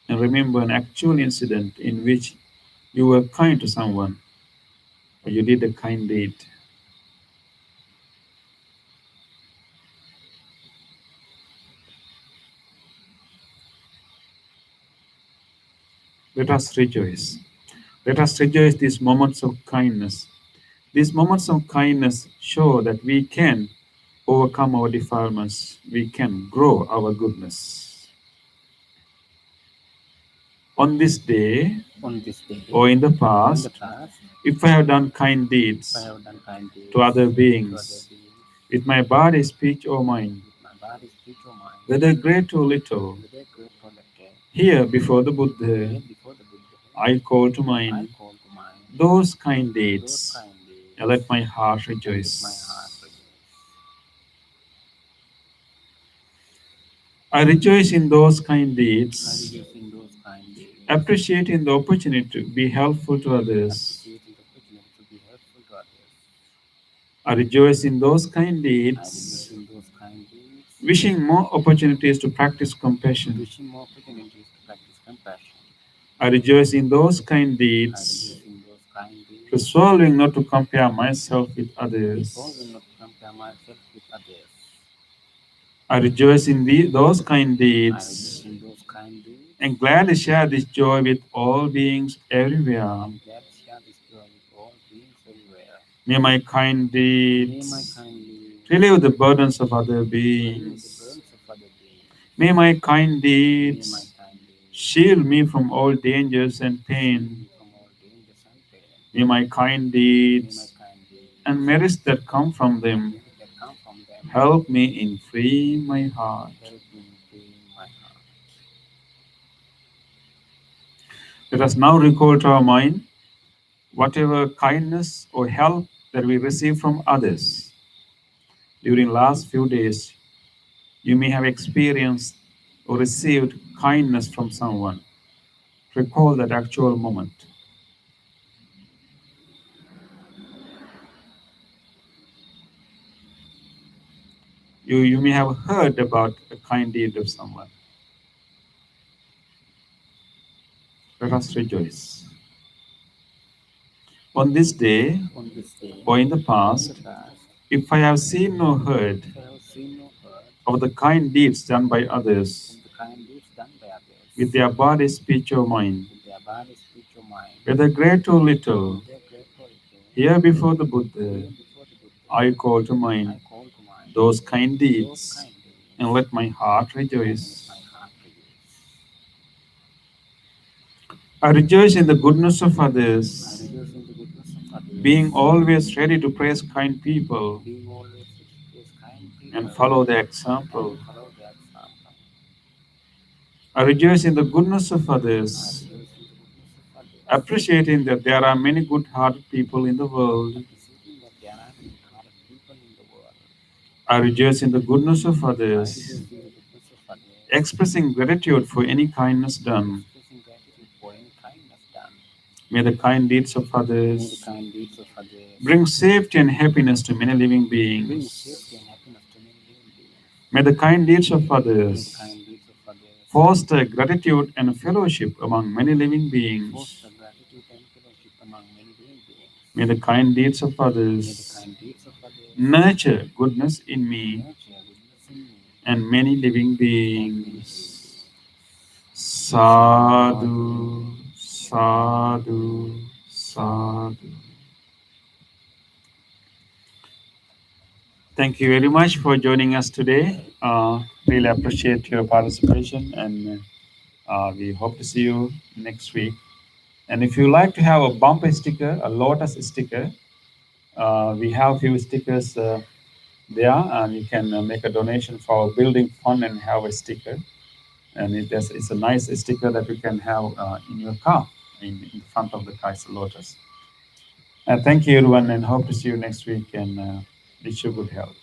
Speaker 2: and remember an actual incident in which you were kind to someone or you did a kind deed. Let us rejoice. Let us rejoice these moments of kindness. These moments of kindness show that we can overcome our defilements. We can grow our goodness. On this day
Speaker 1: On this day,
Speaker 2: or in the
Speaker 1: in the
Speaker 2: past,
Speaker 1: past,
Speaker 2: if I have done kind deeds
Speaker 1: I have done kind deeds
Speaker 2: to other
Speaker 1: to other
Speaker 2: beings,
Speaker 1: beings,
Speaker 2: with my body, speech, or mind,
Speaker 1: with my body, speech, or mind,
Speaker 2: whether great or little,
Speaker 1: whether great or little,
Speaker 2: here before the
Speaker 1: here
Speaker 2: Buddha,
Speaker 1: before the Buddha,
Speaker 2: I call to
Speaker 1: I
Speaker 2: mind
Speaker 1: call to mind
Speaker 2: those kind
Speaker 1: those
Speaker 2: deeds,
Speaker 1: kind deeds,
Speaker 2: and let my heart
Speaker 1: and let my heart
Speaker 2: rejoice.
Speaker 1: rejoice.
Speaker 2: I rejoice in those kind
Speaker 1: I
Speaker 2: deeds,
Speaker 1: rejoice in those kind deeds,
Speaker 2: appreciating the opportunity to be helpful to others.
Speaker 1: appreciating the opportunity to be helpful to others.
Speaker 2: I rejoice in those kind
Speaker 1: I
Speaker 2: deeds,
Speaker 1: rejoice in those kind deeds,
Speaker 2: wishing more opportunities to practice compassion.
Speaker 1: wishing more opportunities to practice compassion.
Speaker 2: I rejoice in those kind
Speaker 1: I
Speaker 2: deeds,
Speaker 1: rejoice in those kind deeds,
Speaker 2: resolving not to compare myself with
Speaker 1: resolving
Speaker 2: others.
Speaker 1: not to compare myself with others.
Speaker 2: I rejoice in those kind
Speaker 1: I rejoice
Speaker 2: deeds
Speaker 1: in those kind deeds,
Speaker 2: and gladly share this joy with all beings everywhere.
Speaker 1: and glad to share this joy with all beings everywhere.
Speaker 2: May my kind
Speaker 1: May my
Speaker 2: deeds
Speaker 1: kind deeds
Speaker 2: relieve the burdens of other
Speaker 1: relieve the
Speaker 2: beings.
Speaker 1: burdens of other beings.
Speaker 2: May my kind
Speaker 1: May my
Speaker 2: deeds
Speaker 1: kind deeds
Speaker 2: shield me from all dangers and
Speaker 1: shield
Speaker 2: pain.
Speaker 1: me from all dangers and pain.
Speaker 2: May my kind
Speaker 1: May my
Speaker 2: deeds
Speaker 1: kind deeds
Speaker 2: and merits that come from them
Speaker 1: and merits that come from them
Speaker 2: help me in freeing my heart.
Speaker 1: help me in freeing my heart.
Speaker 2: Let us now recall to our mind whatever kindness or help that we receive from others. During last few days, you may have experienced or received kindness from someone. Recall that actual moment. You may have heard about a kind deed of someone. Let us rejoice. On this day
Speaker 1: On this day,
Speaker 2: or in the
Speaker 1: in the
Speaker 2: past,
Speaker 1: past,
Speaker 2: if I have seen or heard
Speaker 1: if I have seen or heard
Speaker 2: of the kind deeds done by others
Speaker 1: of the kind deeds done by others
Speaker 2: with their body, speech, or mind,
Speaker 1: with their body, speech, or mind,
Speaker 2: whether great or little,
Speaker 1: whether great or little,
Speaker 2: here before the
Speaker 1: here
Speaker 2: Buddha,
Speaker 1: before the Buddha,
Speaker 2: I call to
Speaker 1: I
Speaker 2: mind
Speaker 1: call to mind
Speaker 2: those kind
Speaker 1: those
Speaker 2: deeds
Speaker 1: kind deeds,
Speaker 2: and let my heart
Speaker 1: and let
Speaker 2: rejoice.
Speaker 1: my heart rejoice.
Speaker 2: I rejoice in the goodness of
Speaker 1: I
Speaker 2: others,
Speaker 1: rejoice in the goodness of others,
Speaker 2: being always ready to praise kind people
Speaker 1: being always with kind people
Speaker 2: and follow their
Speaker 1: and
Speaker 2: example.
Speaker 1: follow their example.
Speaker 2: I rejoice in the goodness of
Speaker 1: I
Speaker 2: others,
Speaker 1: rejoice in the goodness of others,
Speaker 2: appreciating that there are many good-hearted people in the world.
Speaker 1: appreciating that there are many good people in the world.
Speaker 2: I rejoice in the goodness of
Speaker 1: I
Speaker 2: others,
Speaker 1: rejoice in the goodness of others,
Speaker 2: expressing gratitude for any kindness done.
Speaker 1: expressing gratitude for any kindness done.
Speaker 2: May the kind deeds of
Speaker 1: May the
Speaker 2: others
Speaker 1: kind deeds of others
Speaker 2: bring safety and happiness to many living
Speaker 1: bring
Speaker 2: beings.
Speaker 1: safety and happiness to many living beings.
Speaker 2: May the kind deeds of
Speaker 1: May the
Speaker 2: others
Speaker 1: kind deeds of others
Speaker 2: foster gratitude and fellowship among many living beings.
Speaker 1: foster gratitude and fellowship among many living beings.
Speaker 2: May the kind deeds of
Speaker 1: May the
Speaker 2: others
Speaker 1: kind deeds of others
Speaker 2: nurture goodness in me
Speaker 1: nurture goodness in me
Speaker 2: and many living
Speaker 1: and many living
Speaker 2: beings.
Speaker 1: beings.
Speaker 2: Sadhu, sadhu, sadhu. Thank you very much for joining us today. Really appreciate your participation, and we hope to see you next week. And if you like to have a bumper sticker, a lotus sticker, we have few stickers there, and you can make a donation for our building fund and have a sticker. And it's a nice sticker that you can have in your car, in front of the car, it's a lotus. Thank you, everyone, and hope to see you next week, and wish you good health.